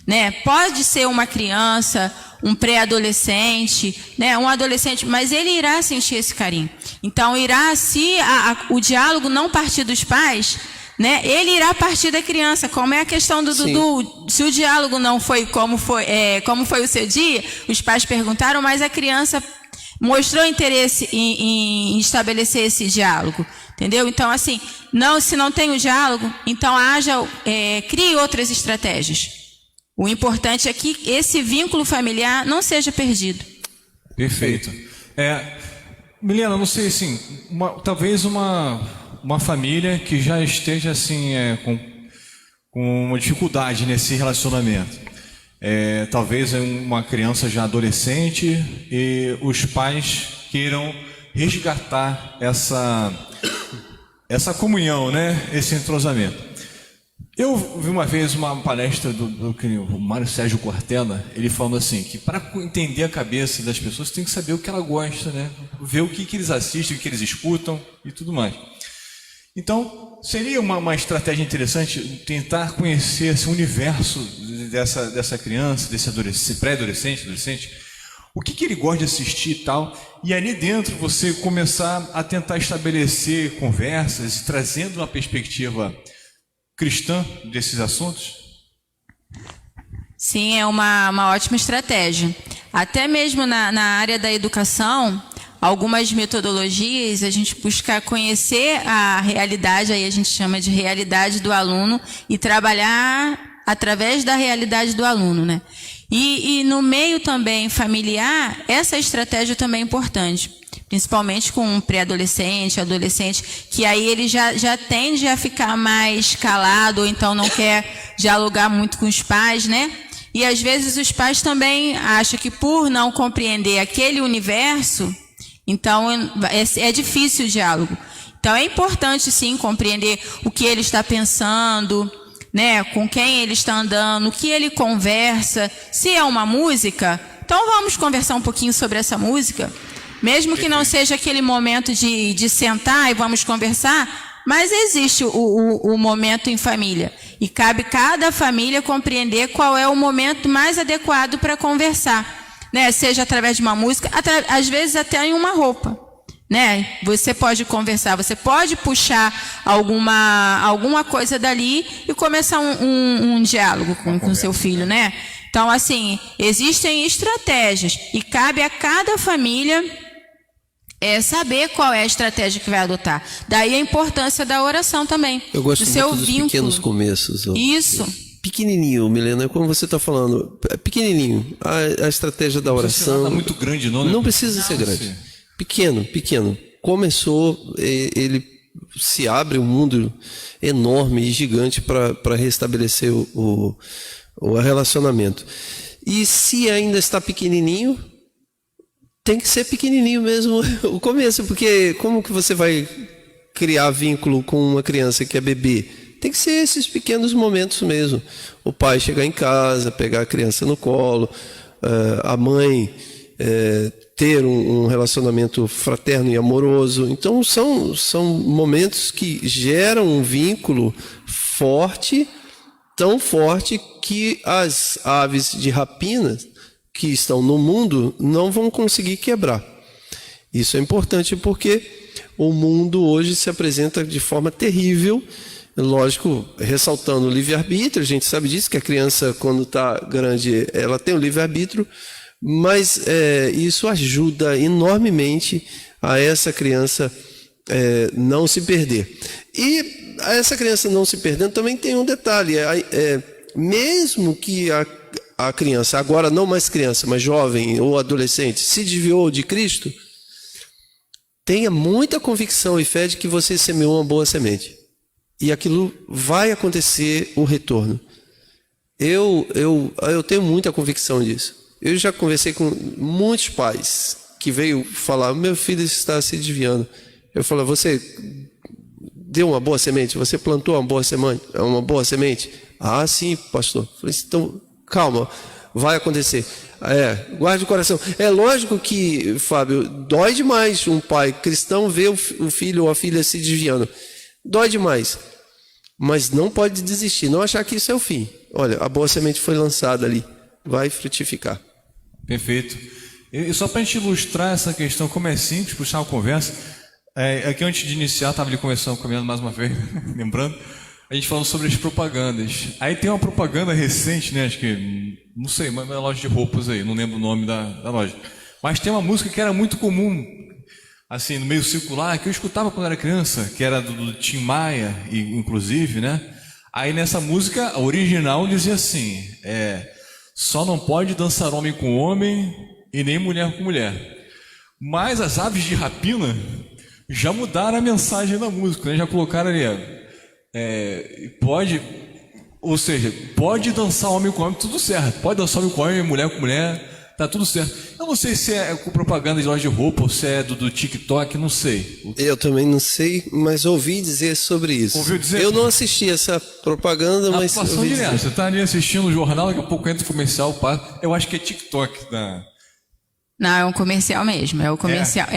né? Pode ser uma criança, um pré-adolescente, né? Um adolescente, mas ele irá sentir esse carinho. Então, se o diálogo não partir dos pais, né? Ele irá partir da criança, como é a questão do Sim. Dudu. Se o diálogo não foi como foi o seu dia, os pais perguntaram, mas a criança mostrou interesse em estabelecer esse diálogo, entendeu? Então, assim, se não tem o diálogo, então crie outras estratégias. O importante é que esse vínculo familiar não seja perdido. Perfeito. Milena, não sei assim, talvez uma família que já esteja assim com uma dificuldade nesse relacionamento. Talvez uma criança já adolescente e os pais queiram resgatar essa comunhão, né? Esse entrosamento. Eu vi uma vez uma palestra do Mário Sérgio Cortella, ele falando assim, que para entender a cabeça das pessoas tem que saber o que ela gosta, né? Ver o que eles assistem, o que eles escutam e tudo mais. Então, seria uma estratégia interessante tentar conhecer esse universo dessa criança, desse adolescente, o que ele gosta de assistir e tal, e ali dentro você começar a tentar estabelecer conversas, trazendo uma perspectiva cristã desses assuntos? Sim, é uma ótima estratégia. Até mesmo na área da educação, algumas metodologias, a gente busca conhecer a realidade, aí a gente chama de realidade do aluno, e trabalhar através da realidade do aluno, né? E no meio também familiar, essa estratégia também é importante, principalmente com um pré-adolescente, adolescente, que aí ele já tende a ficar mais calado, ou então não quer dialogar muito com os pais, né? E às vezes os pais também acham que por não compreender aquele universo, então é difícil o diálogo. Então é importante sim compreender o que ele está pensando, né? Com quem ele está andando, o que ele conversa. Se é uma música, então vamos conversar um pouquinho sobre essa música, mesmo que não seja aquele momento de sentar e vamos conversar, mas existe o momento em família, e cabe cada família compreender qual é o momento mais adequado para conversar, né? Seja através de uma música, às vezes até em uma roupa, né? Você pode conversar, você pode puxar alguma coisa dali e começar um diálogo com seu filho, né? Então, assim, existem estratégias e cabe a cada família saber qual é a estratégia que vai adotar. Daí a importância da oração também. Eu gosto do muito dos pequenos começos. Isso. Pequenininho, Milena, como você está falando, pequenininho. A estratégia da oração. Não precisa muito grande, não, né? Não precisa ser grande. Pequeno. Começou, ele se abre um mundo enorme e gigante para restabelecer o relacionamento. E se ainda está pequenininho, tem que ser pequenininho mesmo o começo, porque como que você vai criar vínculo com uma criança que é bebê? Tem que ser esses pequenos momentos mesmo. O pai chegar em casa, pegar a criança no colo, a mãe ter um relacionamento fraterno e amoroso. Então são momentos que geram um vínculo forte, tão forte que as aves de rapina que estão no mundo não vão conseguir quebrar. Isso é importante porque o mundo hoje se apresenta de forma terrível, lógico, ressaltando o livre-arbítrio. A gente sabe disso, que a criança, quando está grande, ela tem o livre-arbítrio, mas isso ajuda enormemente a essa criança não se perder. E a essa criança não se perdendo também tem um detalhe, mesmo que a criança, agora não mais criança, mas jovem ou adolescente, se desviou de Cristo, tenha muita convicção e fé de que você semeou uma boa semente. E aquilo vai acontecer o retorno. Eu tenho muita convicção disso. Eu já conversei com muitos pais que veio falar, meu filho está se desviando. Eu falo, você deu uma boa semente? Você plantou uma boa semente? Ah, sim, pastor. Eu falei, então, calma, vai acontecer. Guarde o coração. É lógico que, Fábio, dói demais um pai cristão ver o filho ou a filha se desviando. Dói demais. Mas não pode desistir, não achar que isso é o fim. Olha, a boa semente foi lançada ali, vai frutificar. Perfeito. E só para a gente ilustrar essa questão, como é simples, puxar uma conversa, aqui antes de iniciar, estava ali conversando com a minha mais uma vez, lembrando, a gente falando sobre as propagandas. Aí tem uma propaganda recente, né, acho que, não sei, uma loja de roupas aí, não lembro o nome da loja. Mas tem uma música que era muito comum, assim, no meio circular, que eu escutava quando era criança, que era do Tim Maia, inclusive, né? Aí nessa música, a original dizia assim, só não pode dançar homem com homem e nem mulher com mulher. Mas as aves de rapina já mudaram a mensagem da música, né? Já colocaram ali, pode dançar homem com homem, tudo certo. Pode dançar homem com homem, mulher com mulher, tá tudo certo. Eu não sei se é com propaganda de loja de roupa ou se é do TikTok, não sei. Eu também não sei, mas ouvi dizer sobre isso. Ouviu dizer? Eu não assisti essa propaganda, mas ouvi dizer. Você está ali assistindo o jornal, daqui a pouco entra o comercial, eu acho que é TikTok. Não, é um comercial mesmo, é o comercial,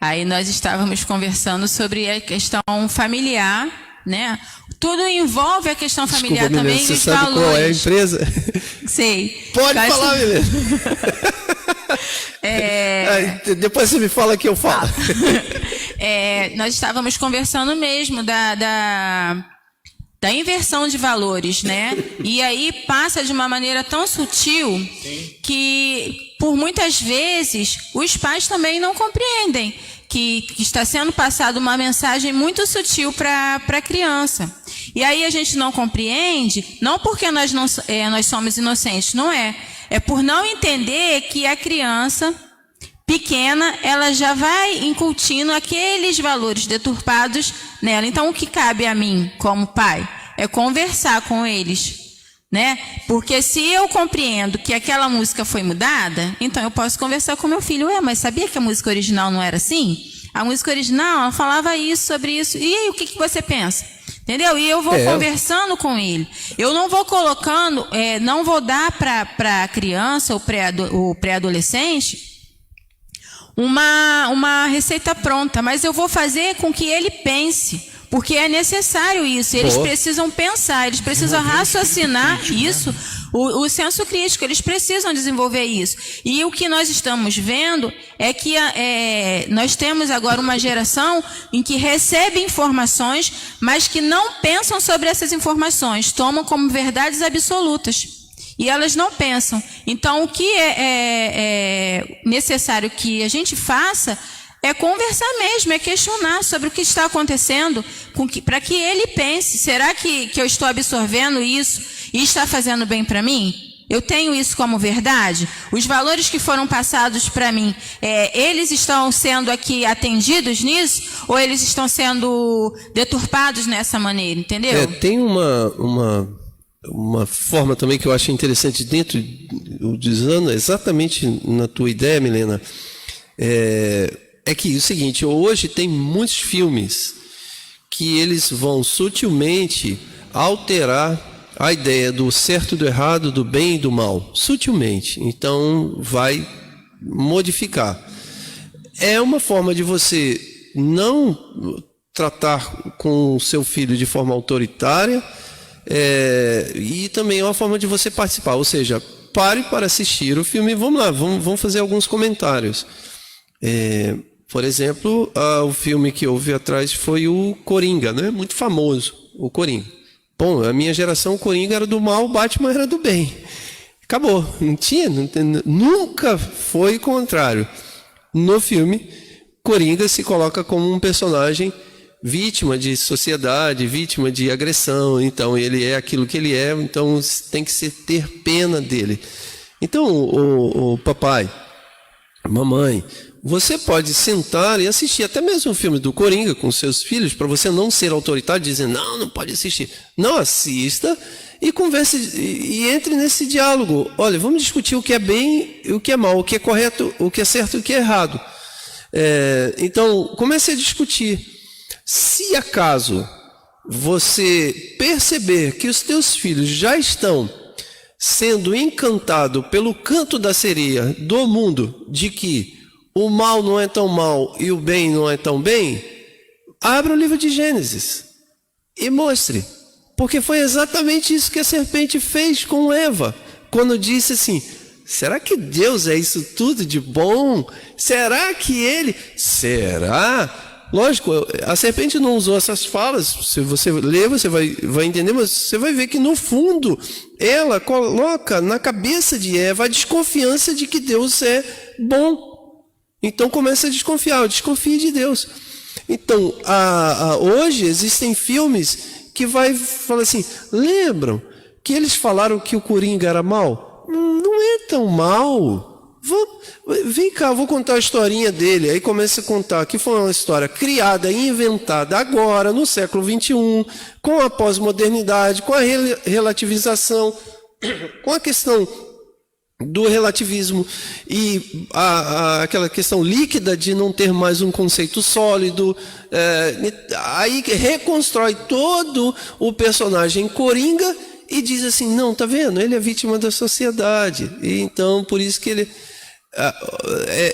Aí nós estávamos conversando sobre a questão familiar, né? Tudo envolve a questão familiar. Desculpa, também. Milena, Os você sabe valores. qual é a empresa? Sei. Pode falar, Milena. Depois você me fala que eu falo. Nós estávamos conversando mesmo da inversão de valores, né? E aí passa de uma maneira tão sutil que, por muitas vezes, os pais também não compreendem que está sendo passada uma mensagem muito sutil para a criança. E aí a gente não compreende, não porque nós somos inocentes, não é. É por não entender que a criança pequena, ela já vai incutindo aqueles valores deturpados nela. Então, o que cabe a mim, como pai, é conversar com eles, né? Porque se eu compreendo que aquela música foi mudada, então eu posso conversar com meu filho. Mas sabia que a música original não era assim? A música original, ela falava isso, sobre isso. E aí, o que você pensa? Entendeu? E eu vou conversando com ele. Eu não vou colocando, não vou dar para a criança, o pré-adolescente, uma receita pronta, mas eu vou fazer com que ele pense, porque é necessário isso. Eles precisam pensar, eles precisam raciocinar isso, o senso crítico, eles precisam desenvolver isso. E o que nós estamos vendo é que nós temos agora uma geração em que recebe informações, mas que não pensam sobre essas informações, tomam como verdades absolutas. E elas não pensam. Então, o que é necessário que a gente faça é conversar mesmo, é questionar sobre o que está acontecendo, para que ele pense, será que eu estou absorvendo isso e está fazendo bem para mim? Eu tenho isso como verdade? Os valores que foram passados para mim, eles estão sendo aqui atendidos nisso? Ou eles estão sendo deturpados nessa maneira, entendeu? Tem uma forma também que eu acho interessante dentro, usando exatamente na tua ideia, Milena, é que é o seguinte, hoje tem muitos filmes que eles vão sutilmente alterar a ideia do certo e do errado, do bem e do mal, sutilmente. Então vai modificar. É uma forma de você não tratar com o seu filho de forma autoritária, e também é uma forma de você participar, ou seja, pare para assistir o filme. Vamos lá, vamos fazer alguns comentários. Por exemplo, o filme que eu vi atrás foi o Coringa, né? Muito famoso, o Coringa. Bom, a minha geração, o Coringa era do mal, o Batman era do bem. Acabou, nunca foi o contrário. No filme, Coringa se coloca como um personagem vítima de sociedade, vítima de agressão. Então ele é aquilo que ele é, então tem que ter pena dele. Então, o papai, mamãe, você pode sentar e assistir até mesmo o filme do Coringa com seus filhos, para você não ser autoritário dizendo, não pode assistir. Não, assista e converse e entre nesse diálogo. Olha, vamos discutir o que é bem e o que é mal, o que é correto, o que é certo e o que é errado. Então, comece a discutir. Se acaso você perceber que os teus filhos já estão sendo encantado pelo canto da sereia do mundo, de que o mal não é tão mal e o bem não é tão bem, abra o livro de Gênesis e mostre. Porque foi exatamente isso que a serpente fez com Eva, quando disse assim: será que Deus é isso tudo de bom? Será que ele... Será? Lógico, a serpente não usou essas falas. Se você ler, você vai entender, mas você vai ver que no fundo ela coloca na cabeça de Eva a desconfiança de que Deus é bom. Então começa a desconfiar, desconfie de Deus. Então, hoje existem filmes que vai falar assim: lembram que eles falaram que o Coringa era mal? Não é tão mal. Vem cá, vou contar a historinha dele. Aí começa a contar que foi uma história criada e inventada agora, no século XXI, com a pós-modernidade, com a relativização, com a questão do relativismo e aquela questão líquida de não ter mais um conceito sólido. Aí reconstrói todo o personagem Coringa e diz assim: não, tá vendo? Ele é vítima da sociedade, e então por isso que ele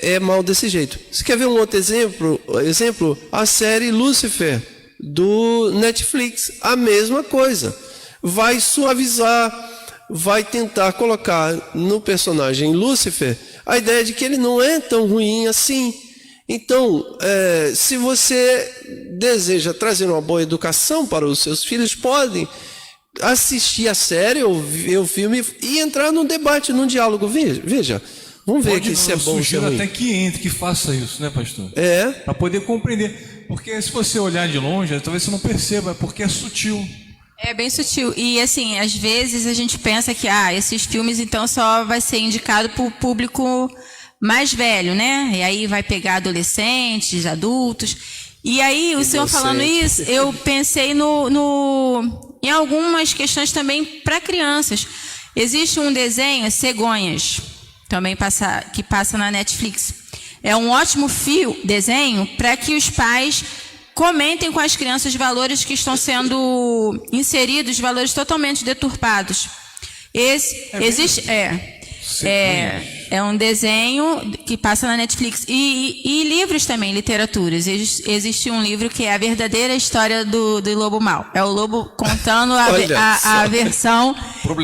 é mal desse jeito. Você quer ver um outro exemplo? A série Lúcifer do Netflix, a mesma coisa. Vai suavizar, vai tentar colocar no personagem Lúcifer a ideia de que ele não é tão ruim assim. Então, se você deseja trazer uma boa educação para os seus filhos, podem assistir a série ou ver o filme e entrar num debate, num diálogo. Veja, vamos ver que se é bom ou se é ruim. Até que entre, que faça isso, né, pastor? Para poder compreender. Porque se você olhar de longe, talvez você não perceba, porque é sutil. É bem sutil. E assim, às vezes a gente pensa que esses filmes então só vai ser indicado para o público mais velho, né? E aí vai pegar adolescentes, adultos. E aí, o senhor falando isso, eu pensei em algumas questões também para crianças. Existe um desenho, Cegonhas, também que passa na Netflix. É um ótimo desenho para que os pais comentem com as crianças valores que estão sendo inseridos, valores totalmente deturpados. É um desenho que passa na Netflix. E livros também, literaturas. Existe um livro que é a verdadeira história do lobo mau. É o lobo contando a versão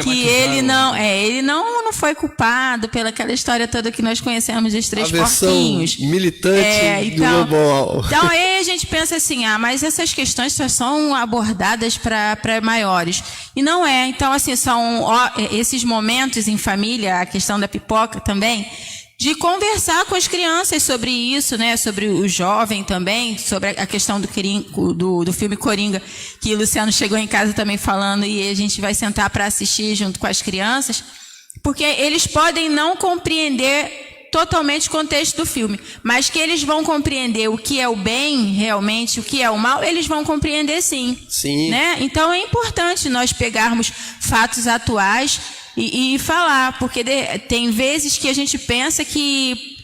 que ele não foi culpado pelaquela história toda que nós conhecemos dos três porquinhos. Militante do lobo mau. Então aí a gente pensa assim, mas essas questões só são abordadas para maiores. E não é. Então, assim, são esses momentos em família, a questão da pipoca também, de conversar com as crianças sobre isso, né? Sobre o jovem também, sobre a questão do filme Coringa, que o Luciano chegou em casa também falando, e a gente vai sentar para assistir junto com as crianças, porque eles podem não compreender totalmente o contexto do filme, mas que eles vão compreender o que é o bem realmente, o que é o mal, eles vão compreender sim. Né? Então é importante nós pegarmos fatos atuais e falar, porque tem vezes que a gente pensa que,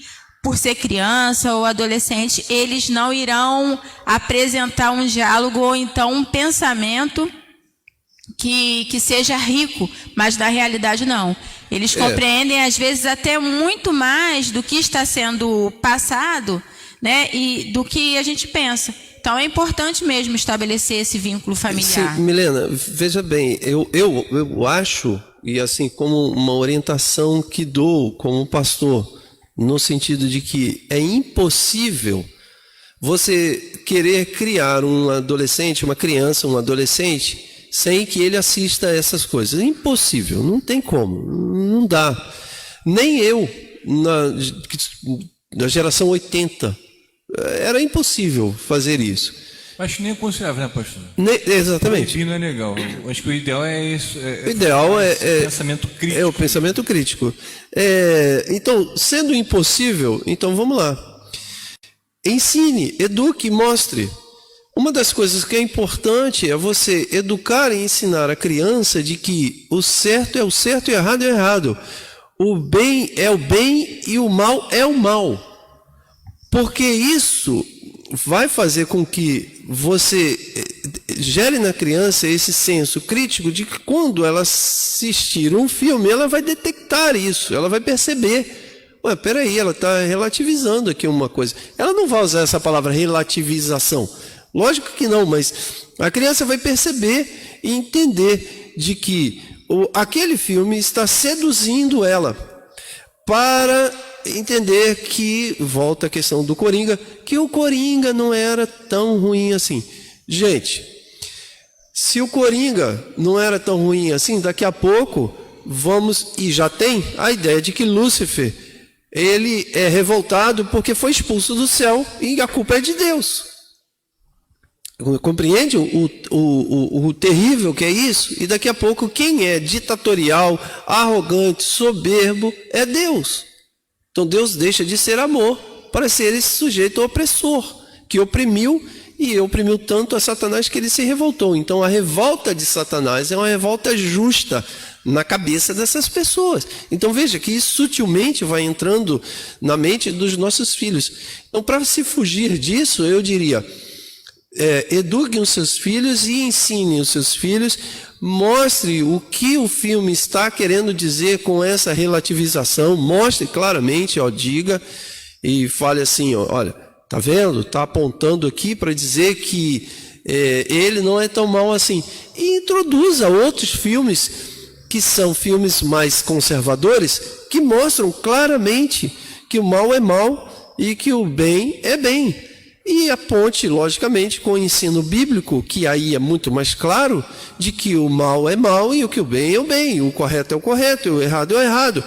por ser criança ou adolescente, eles não irão apresentar um diálogo ou então um pensamento que seja rico, mas na realidade não. Eles compreendem, às vezes, até muito mais do que está sendo passado, né, e do que a gente pensa. Então é importante mesmo estabelecer esse vínculo familiar. Sim, Milena, veja bem, eu acho, e assim, como uma orientação que dou como pastor, no sentido de que é impossível você querer criar um adolescente, uma criança, um adolescente, sem que ele assista a essas coisas. É impossível, não tem como, não dá. Nem eu, na geração 80, era impossível fazer isso. Acho nem aconselhável, né, pastor? Exatamente. Proibir não é legal. Acho que o ideal é isso. O ideal é pensamento crítico. É o pensamento crítico. Então, sendo impossível, então vamos lá. Ensine, eduque, mostre. Uma das coisas que é importante é você educar e ensinar a criança de que o certo é o certo e o errado é o errado. O bem é o bem e o mal é o mal. Porque isso vai fazer com que você gere na criança esse senso crítico de que quando ela assistir um filme, ela vai detectar isso, ela vai perceber. Ué, peraí, ela está relativizando aqui uma coisa. Ela não vai usar essa palavra relativização. Lógico que não, mas a criança vai perceber e entender de que aquele filme está seduzindo ela para entender que, volta a questão do Coringa, que o Coringa não era tão ruim assim. Gente, se o Coringa não era tão ruim assim, daqui a pouco vamos, e já tem a ideia de que Lúcifer, ele é revoltado porque foi expulso do céu e a culpa é de Deus. Compreende o terrível que é isso? E daqui a pouco quem é ditatorial, arrogante, soberbo é Deus. Então Deus deixa de ser amor para ser esse sujeito opressor, que oprimiu e oprimiu tanto a Satanás que ele se revoltou. Então a revolta de Satanás é uma revolta justa na cabeça dessas pessoas. Então veja que isso sutilmente vai entrando na mente dos nossos filhos. Então, para se fugir disso, eu diria, eduquem os seus filhos e ensinem os seus filhos, mostre o que o filme está querendo dizer com essa relativização, mostre claramente, diga e fale assim, olha, tá vendo? Tá apontando aqui para dizer que ele não é tão mal assim. E introduza outros filmes que são filmes mais conservadores, que mostram claramente que o mal é mal e que o bem é bem. E aponte, logicamente, com o ensino bíblico, que aí é muito mais claro, de que o mal é mal e o que o bem é o bem, o correto é o correto, o errado é o errado.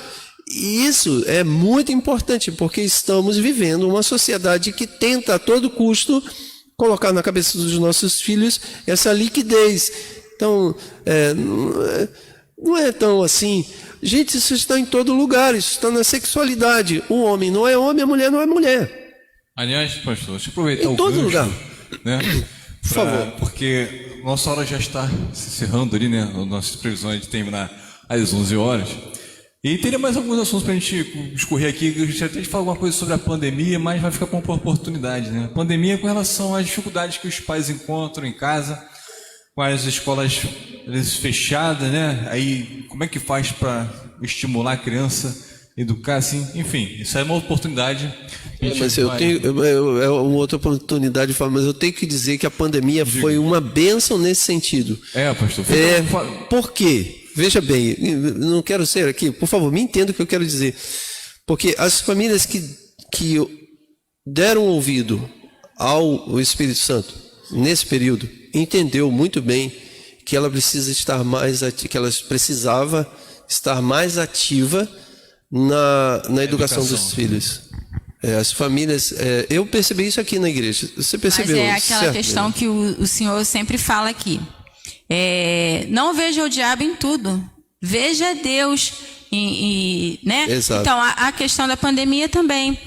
E isso é muito importante, porque estamos vivendo uma sociedade que tenta a todo custo colocar na cabeça dos nossos filhos essa liquidez. Então, não é tão assim. Gente, isso está em todo lugar, isso está na sexualidade. O homem não é homem, a mulher não é mulher. Aliás, pastor, deixa eu aproveitar em todo lugar, né? Por favor. Porque nossa hora já está se encerrando ali, né? Nossas previsões de terminar às 11 horas. E teria mais alguns assuntos para a gente discorrer aqui. A gente até fala alguma coisa sobre a pandemia, mas vai ficar para uma oportunidade, né? A pandemia com relação às dificuldades que os pais encontram em casa, com as escolas fechadas, né? Aí, como é que faz para estimular a criança, educar assim? Enfim, isso é uma oportunidade. Mas eu tenho uma outra oportunidade de falar, mas eu tenho que dizer que a pandemia foi uma bênção nesse sentido. Pastor. Por quê? Veja bem, não quero ser aqui, por favor, me entenda o que eu quero dizer. Porque as famílias que deram ouvido ao Espírito Santo nesse período entendeu muito bem que ela precisa estar que ela precisava estar mais ativa na educação dos filhos. As famílias, eu percebi isso aqui na igreja. Você percebeu? Mas aquela certo, questão que o senhor sempre fala aqui. Não veja o diabo em tudo, veja Deus, né? Exato. Então a questão da pandemia também.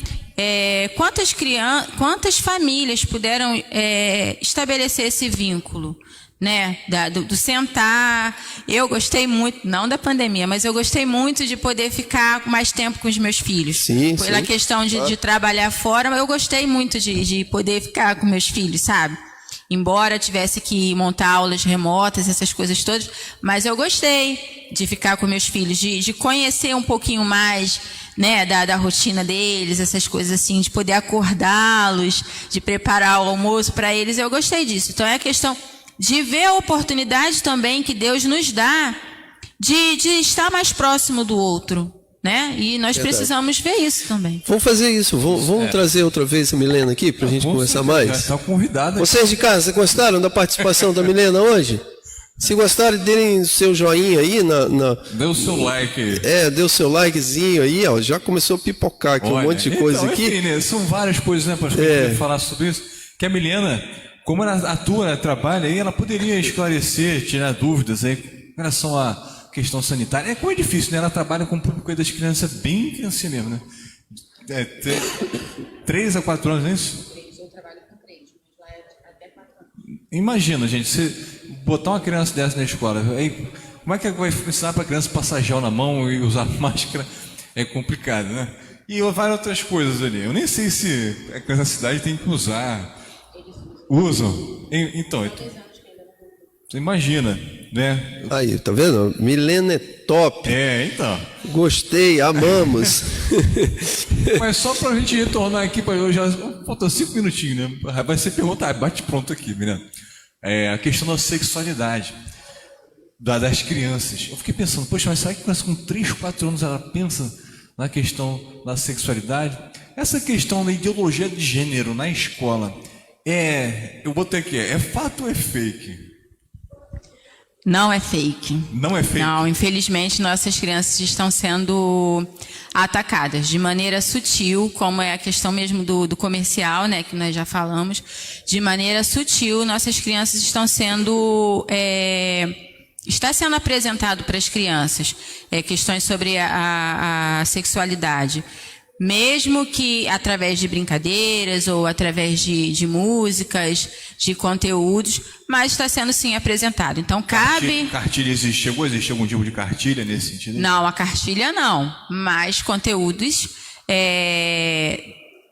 Quantas famílias puderam estabelecer esse vínculo, né? Do sentar. Eu gostei muito, não da pandemia, mas eu gostei muito de poder ficar mais tempo com os meus filhos. Sim, pela questão de trabalhar fora, eu gostei muito de poder ficar com meus filhos, sabe? Embora tivesse que montar aulas remotas, essas coisas todas, mas eu gostei de ficar com meus filhos, de conhecer um pouquinho mais, né, da rotina deles, essas coisas assim, de poder acordá-los, de preparar o almoço para eles. Eu gostei disso. Então é a questão de ver a oportunidade também que Deus nos dá de estar mais próximo do outro, né? E nós precisamos ver isso também. Vamos fazer isso. Vamos trazer outra vez a Milena aqui para a gente conversar mais. Está convidada. Vocês de casa, gostaram da participação da Milena hoje? Se gostarem, deem seu joinha aí Dê o seu like. Dê o seu likezinho aí, ó. Já começou a pipocar aqui um monte de coisa aqui. Enfim, né? São várias coisas, né, para falar sobre isso. Que a Milena, como ela atua, ela trabalha aí, ela poderia esclarecer, tirar dúvidas aí com relação à questão sanitária. Como é difícil, né? Ela trabalha com o público das crianças, bem criancinha mesmo, né? 3 a 4 anos, não é isso? Eu trabalho com 3, mas lá é até 4 anos. Imagina, gente, você botar uma criança dessa na escola, aí, como é que vai ensinar para a criança passar gel na mão e usar máscara? É complicado, né? E várias outras coisas ali. Eu nem sei se a criança da cidade tem que usar. Eles usam. Então, Você imagina, né? Aí, tá vendo? Milena é top. Então. Gostei, amamos. Mas só pra gente retornar aqui, já faltam 5 minutinhos, né? Vai ser pergunta, bate pronto aqui, Milena. A questão da sexualidade das crianças. Eu fiquei pensando, poxa, mas será que criança com 3, 4 anos ela pensa na questão da sexualidade? Essa questão da ideologia de gênero na escola, eu botei aqui, é fato ou é fake? Não é fake. Não é fake? Não, infelizmente nossas crianças estão sendo atacadas de maneira sutil, como é a questão mesmo do comercial, né, que nós já falamos. De maneira sutil, nossas crianças estão sendo... está sendo apresentado para as crianças questões sobre a sexualidade. Mesmo que através de brincadeiras ou através de músicas, de conteúdos, mas está sendo sim apresentado. Então cabe... Cartilha existe algum tipo de cartilha nesse sentido? Não, a cartilha não, mas conteúdos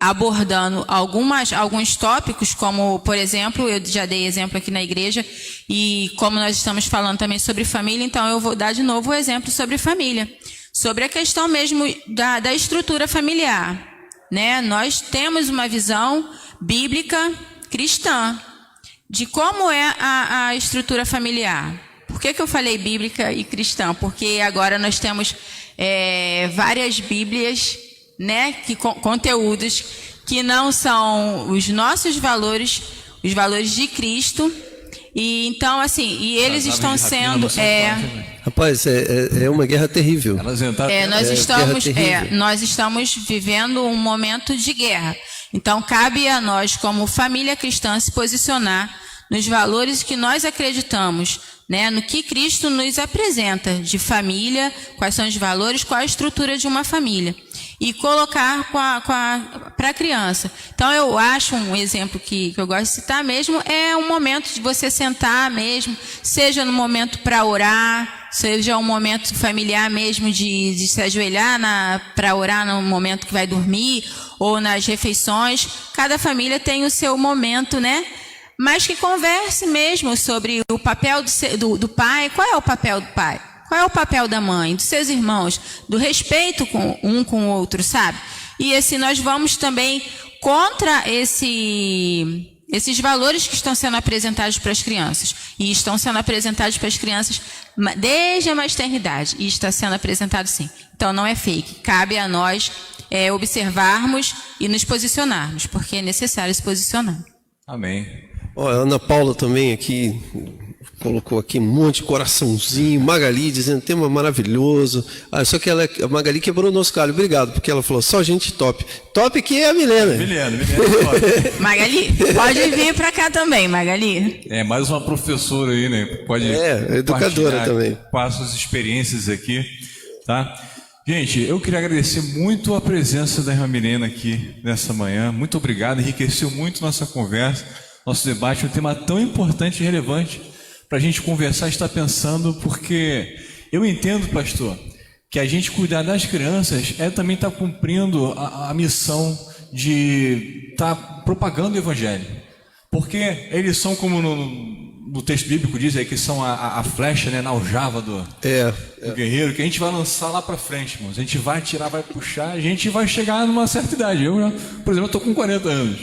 abordando alguns tópicos, como, por exemplo, eu já dei exemplo aqui na igreja, e como nós estamos falando também sobre família, então eu vou dar de novo o exemplo sobre família. Sobre a questão mesmo da estrutura familiar, né? Nós temos uma visão bíblica cristã de como é a estrutura familiar. Por que eu falei bíblica e cristã? Porque agora nós temos várias bíblias, né? Conteúdos que não são os nossos valores, os valores de Cristo. E então, assim, e eles estão sendo... Rapaz, é uma guerra terrível. Nós estamos vivendo um momento de guerra. Então, cabe a nós, como família cristã, se posicionar nos valores que nós acreditamos, né? No que Cristo nos apresenta de família, quais são os valores, qual a estrutura de uma família. E colocar para a criança. Então, eu acho um exemplo que eu gosto de citar mesmo, é um momento de você sentar mesmo, seja no momento para orar, seja um momento familiar mesmo de se ajoelhar para orar no momento que vai dormir, ou nas refeições. Cada família tem o seu momento, né? Mas que converse mesmo sobre o papel do pai. Qual é o papel do pai? Qual é o papel da mãe, dos seus irmãos, do respeito com o outro, sabe? E assim, nós vamos também contra esses valores que estão sendo apresentados para as crianças. E estão sendo apresentados para as crianças desde a mais tenra idade. E está sendo apresentado sim. Então não é fake. Cabe a nós observarmos e nos posicionarmos, porque é necessário se posicionar. Amém. A Ana Paula também aqui... colocou aqui um monte de coraçãozinho, Magali dizendo tema maravilhoso. Só que a Magali quebrou o nosso galho. Obrigado, porque ela falou só gente top. Top que é a Milena. Milena top. Magali, pode vir para cá também, Magali. Mais uma professora aí, né? Pode educadora também. Passa as experiências aqui, tá? Gente, eu queria agradecer muito a presença da irmã Milena aqui nessa manhã. Muito obrigado, enriqueceu muito nossa conversa, nosso debate, um tema tão importante e relevante para a gente conversar e estar pensando, porque eu entendo, pastor, que a gente cuidar das crianças também estar cumprindo a missão de estar propagando o evangelho. Porque eles são, como no texto bíblico diz aí, que são a flecha, né, na aljava do guerreiro, que a gente vai lançar lá para frente, irmãos. A gente vai tirar, vai puxar, a gente vai chegar numa certa idade. Eu, por exemplo, estou com 40 anos.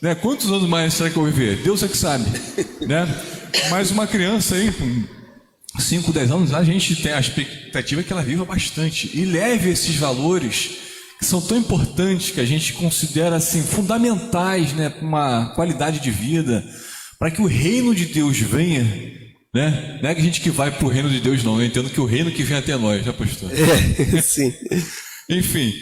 Né? Quantos anos mais será que eu vou viver? Deus é que sabe, né? Mas uma criança aí com 5, 10 anos, a gente tem a expectativa que ela viva bastante e leve esses valores que são tão importantes, que a gente considera assim fundamentais, né, para uma qualidade de vida, para que o reino de Deus venha, né? Não é que a gente que vai para o reino de Deus, não. Eu entendo que o reino que vem até nós, já pastor? Sim. Enfim,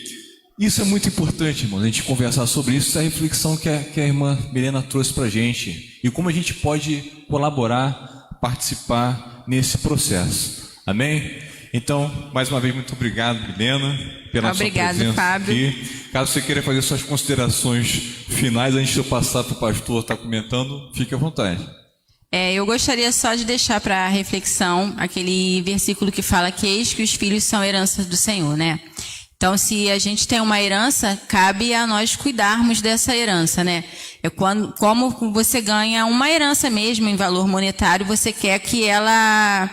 isso é muito importante, irmão, a gente conversar sobre isso, essa reflexão que a irmã Milena trouxe para a gente e como a gente pode colaborar, participar nesse processo. Amém? Então, mais uma vez, muito obrigado, Milena, pela sua presença Fábio. aqui. Caso você queira fazer suas considerações finais antes de eu passar para o pastor estar comentando, fique à vontade. Eu gostaria só de deixar para reflexão aquele versículo que fala que eis que os filhos são heranças do Senhor, né? Então, Então, se a gente tem uma herança, cabe a nós cuidarmos dessa herança, né? Como você ganha uma herança mesmo em valor monetário, você quer que ela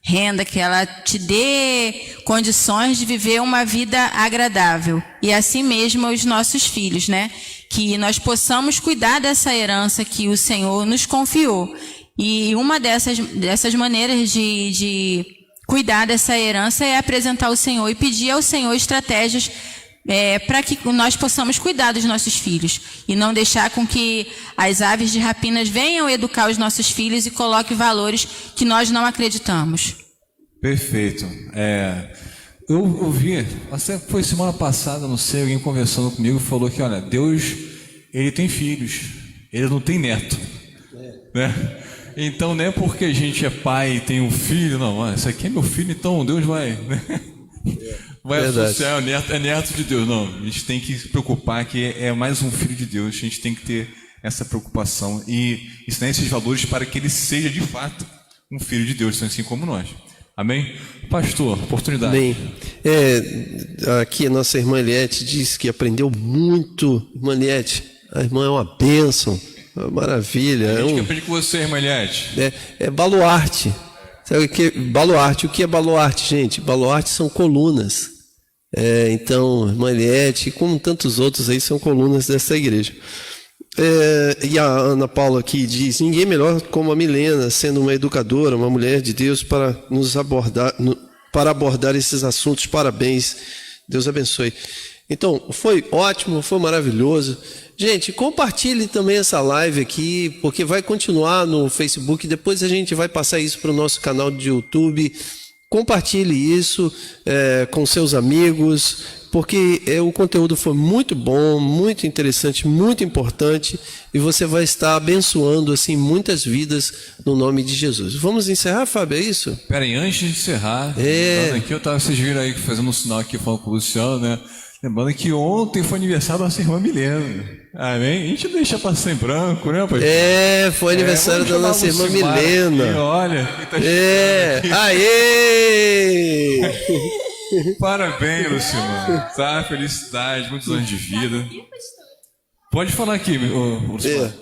renda, que ela te dê condições de viver uma vida agradável. E assim mesmo os nossos filhos, né? Que nós possamos cuidar dessa herança que o Senhor nos confiou. E uma dessas maneiras de cuidar dessa herança é apresentar ao Senhor e pedir ao Senhor estratégias para que nós possamos cuidar dos nossos filhos e não deixar com que as aves de rapinas venham educar os nossos filhos e coloquem valores que nós não acreditamos. Perfeito. Eu ouvi, até foi semana passada, não sei, alguém conversando comigo falou que, olha, Deus, ele tem filhos, ele não tem neto, né? Então não é porque a gente é pai e tem um filho, não, esse aqui é meu filho, então Deus vai, né? Vai associar, é neto de Deus. Não, a gente tem que se preocupar que é mais um filho de Deus, a gente tem que ter essa preocupação e ensinar esses valores para que ele seja de fato um filho de Deus, assim como nós. Amém? Pastor, oportunidade. Bem, aqui a nossa irmã Eliette disse que aprendeu muito. Irmã Eliette, a irmã é uma bênção, uma maravilha. A gente que aprende com você, irmã Eliette. É baluarte. Sabe o que é baluarte? O que é baluarte, gente? Baluarte são colunas. Então, irmã Eliette, como tantos outros aí, são colunas dessa igreja. E a Ana Paula aqui diz: ninguém melhor como a Milena, sendo uma educadora, uma mulher de Deus, para abordar esses assuntos. Parabéns, Deus abençoe. Então, foi ótimo, foi maravilhoso. Gente, compartilhe também essa live aqui, porque vai continuar no Facebook, depois a gente vai passar isso para o nosso canal de YouTube. Compartilhe isso com seus amigos, porque o conteúdo foi muito bom, muito interessante, muito importante, e você vai estar abençoando assim muitas vidas no nome de Jesus. Vamos encerrar, Fábio, é isso? Espera aí, antes de encerrar, aqui vocês viram aí fazendo um sinal aqui falando com o Luciano, né? Lembrando que ontem foi aniversário da nossa irmã Milena. Amém? A gente não deixa passar em branco, né, pai? Foi aniversário da nossa irmã Milena. Aqui, olha, tá aê! Parabéns, Luciano. Tá? Felicidade, muitos anos de vida. Pode falar aqui, Luciano.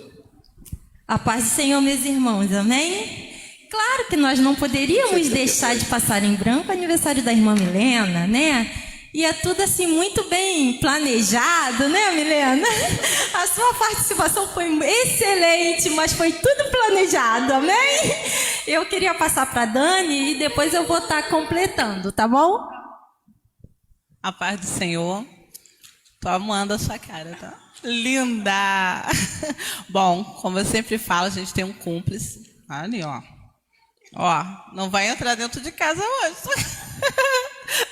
A paz do Senhor, meus irmãos, amém? Claro que nós não poderíamos deixar de passar em branco o aniversário da irmã Milena, né? E é tudo assim muito bem planejado, né, Milena? A sua participação foi excelente, mas foi tudo planejado, amém? Eu queria passar para a Dani e depois eu vou estar completando, tá bom? A paz do Senhor. Tô amando a sua cara, tá? Linda! Bom, como eu sempre falo, a gente tem um cúmplice. Ali, ó. Ó, não vai entrar dentro de casa hoje.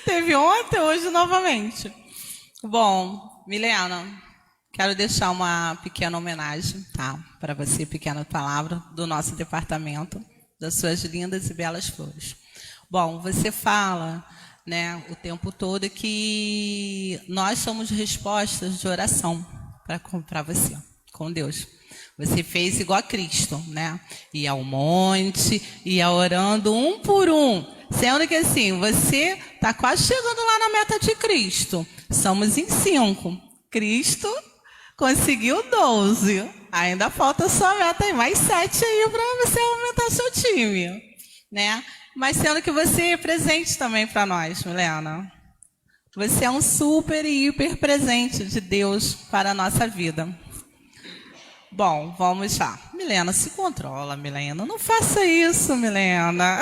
Teve ontem, hoje novamente. Bom, Milena, quero deixar uma pequena homenagem, tá? Para você, pequena palavra, do nosso departamento, das suas lindas e belas flores. Bom, você fala, né, o tempo todo que nós somos respostas de oração para você, com Deus. Você fez igual a Cristo, né? Ia ao monte, ia orando um por um. Sendo que assim, você está quase chegando lá na meta de Cristo. Somos em 5. Cristo conseguiu 12. Ainda falta só a meta aí, mais 7 aí para você aumentar seu time, né? Mas sendo que você é presente também para nós, Milena. Você é um super e hiper presente de Deus para a nossa vida. Bom, vamos lá. Milena, se controla, Milena. Não faça isso, Milena.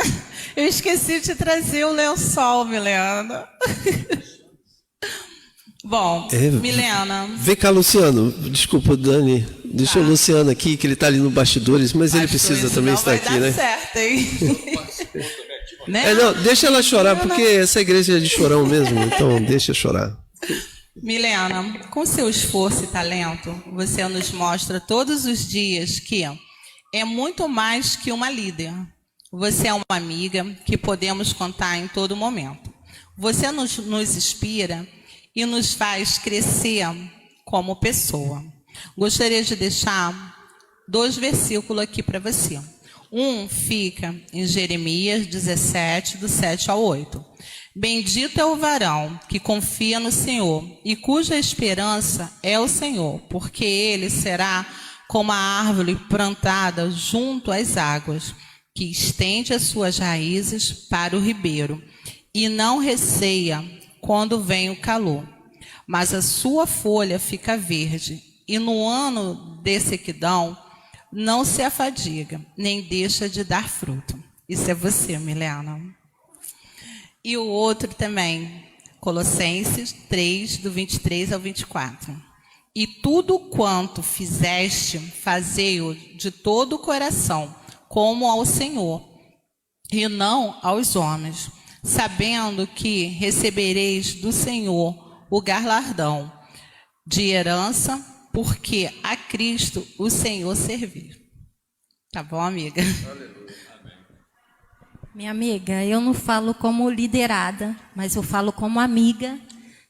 Eu esqueci de trazer o lençol, Milena. Bom, Milena. Vem cá, Luciano. Desculpa, Dani. Deixa o Luciano aqui, que ele está ali no bastidores, mas ele precisa também estar aqui, né? Não vai dar certo, hein? Né? Não, deixa ela chorar, porque essa igreja é de chorão mesmo, então deixa chorar. Milena, com seu esforço e talento, você nos mostra todos os dias que é muito mais que uma líder. Você é uma amiga que podemos contar em todo momento. Você nos inspira e nos faz crescer como pessoa. Gostaria de deixar 2 versículos aqui para você. Um fica em Jeremias 17, do 7 ao 8. Bendito é o varão que confia no Senhor e cuja esperança é o Senhor, porque ele será como a árvore plantada junto às águas, que estende as suas raízes para o ribeiro, e não receia quando vem o calor, mas a sua folha fica verde, e no ano de sequidão não se afadiga, nem deixa de dar fruto. Isso é você, Milena. E o outro também, Colossenses 3, do 23 ao 24. E tudo quanto fizeste, fazei-o de todo o coração, como ao Senhor, e não aos homens, sabendo que recebereis do Senhor o galardão de herança, porque a Cristo o Senhor servir. Tá bom, amiga? Minha amiga, eu não falo como liderada, mas eu falo como amiga,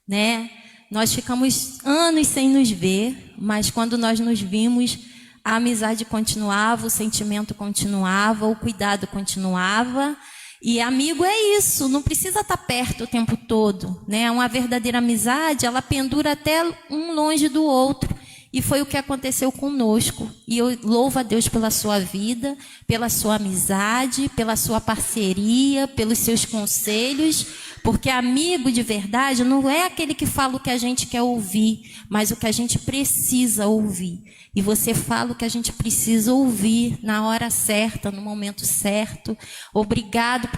né? Nós ficamos anos sem nos ver, mas quando nós nos vimos, a amizade continuava, o sentimento continuava, o cuidado continuava. E amigo é isso, não precisa estar perto o tempo todo, né? Uma verdadeira amizade, ela pendura até um longe do outro. E foi o que aconteceu conosco. E eu louvo a Deus pela sua vida, pela sua amizade, pela sua parceria, pelos seus conselhos, porque amigo de verdade não é aquele que fala o que a gente quer ouvir, mas o que a gente precisa ouvir. E você fala o que a gente precisa ouvir na hora certa, no momento certo. Obrigado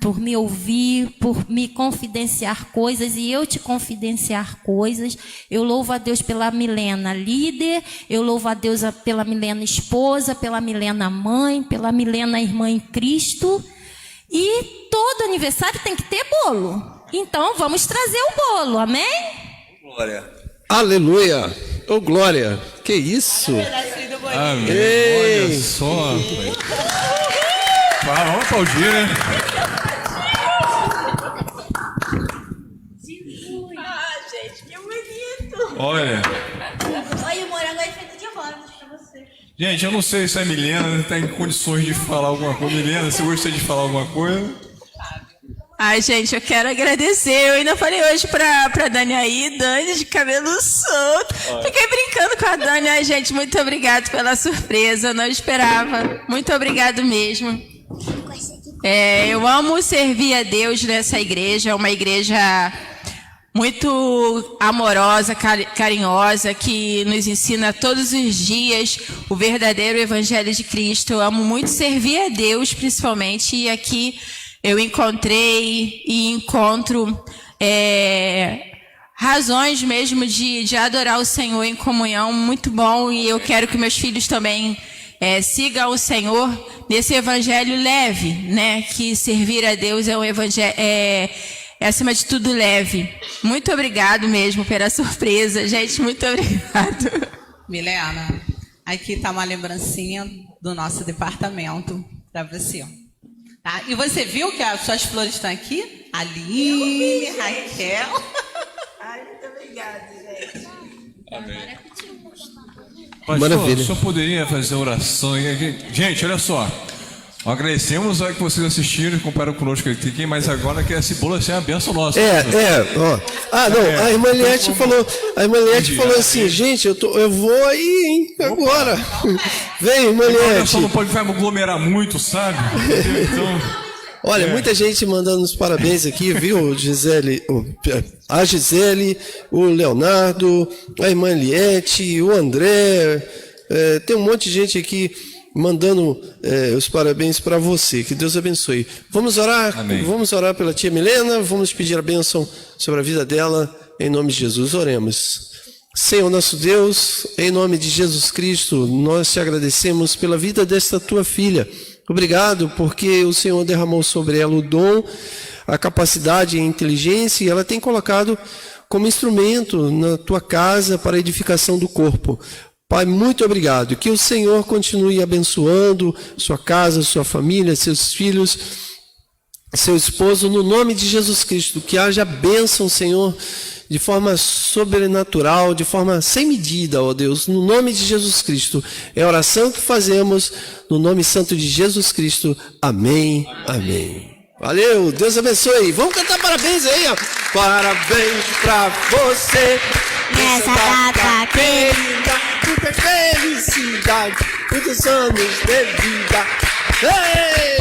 por me ouvir, por me confidenciar coisas e eu te confidenciar coisas. Eu louvo a Deus pela Milena líder, eu louvo a Deus pela Milena esposa, pela Milena mãe, pela Milena irmã em Cristo. E todo aniversário tem que ter bolo. Então vamos trazer o bolo, amém? Glória. Aleluia. Ô, glória. Que isso? Amém. Ei. Olha só. Vamos aplaudir, né? Gente, que bonito. Olha. Olha, o morango é feito de rosas pra você. Gente, eu não sei se a Milena está em condições de falar alguma coisa. Milena, você gostaria de falar alguma coisa? Ai, gente, eu quero agradecer. Eu ainda falei hoje pra Dani aí, Dani de cabelo solto. Fiquei brincando com a Dani. Ai, gente, muito obrigado pela surpresa. Eu não esperava. Muito obrigado mesmo. Eu amo servir a Deus nessa igreja. É uma igreja muito amorosa, carinhosa, que nos ensina todos os dias o verdadeiro evangelho de Cristo. Eu amo muito servir a Deus, principalmente, e aqui eu encontrei e encontro razões mesmo de adorar o Senhor em comunhão, muito bom, e eu quero que meus filhos também sigam o Senhor nesse evangelho leve, né? Que servir a Deus é um evangelho, acima de tudo, leve. Muito obrigado mesmo pela surpresa, gente, muito obrigado. Milena, aqui está uma lembrancinha do nosso departamento para você. Tá? E você viu que as suas flores estão aqui? Aline, Raquel. Ai, muito obrigada, gente. Amém. Maravilha. O senhor poderia fazer oração? Gente, olha só. Agradecemos a que vocês assistiram e compraram conosco aqui, mas agora que esse bolo é uma benção nossa. Ó. Ah, não, a irmã Liette falou assim, gente, eu vou aí, hein, agora. Vem, irmã Liette. Só não pode aglomerar muito, sabe? Então, olha, muita gente mandando os parabéns aqui, viu, Gisele? A Gisele, o Leonardo, a irmã Liette, o André. Tem um monte de gente aqui mandando os parabéns para você. Que Deus abençoe. Vamos orar? Amém. Vamos orar pela tia Milena. Vamos pedir a bênção sobre a vida dela. Em nome de Jesus, oremos. Senhor nosso Deus, em nome de Jesus Cristo, nós te agradecemos pela vida desta tua filha. Obrigado porque o Senhor derramou sobre ela o dom, a capacidade e a inteligência, e ela tem colocado como instrumento na tua casa para a edificação do corpo. Pai, muito obrigado. Que o Senhor continue abençoando sua casa, sua família, seus filhos, seu esposo, no nome de Jesus Cristo. Que haja bênção, Senhor, de forma sobrenatural, de forma sem medida, ó Deus, no nome de Jesus Cristo. É a oração que fazemos no nome santo de Jesus Cristo. Amém. Amém. Valeu, Deus abençoe. Vamos cantar parabéns aí, ó. Parabéns pra você nessa data querida, muita felicidade, muitos anos de vida. Ei!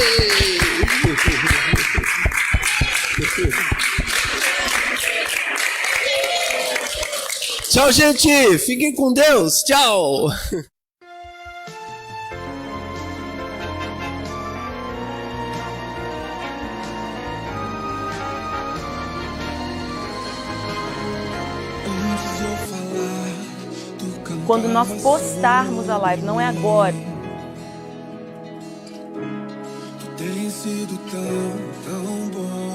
Tchau, gente. Fiquem com Deus. Tchau. Quando nós postarmos a live, não é agora. Tu tem sido tão bom.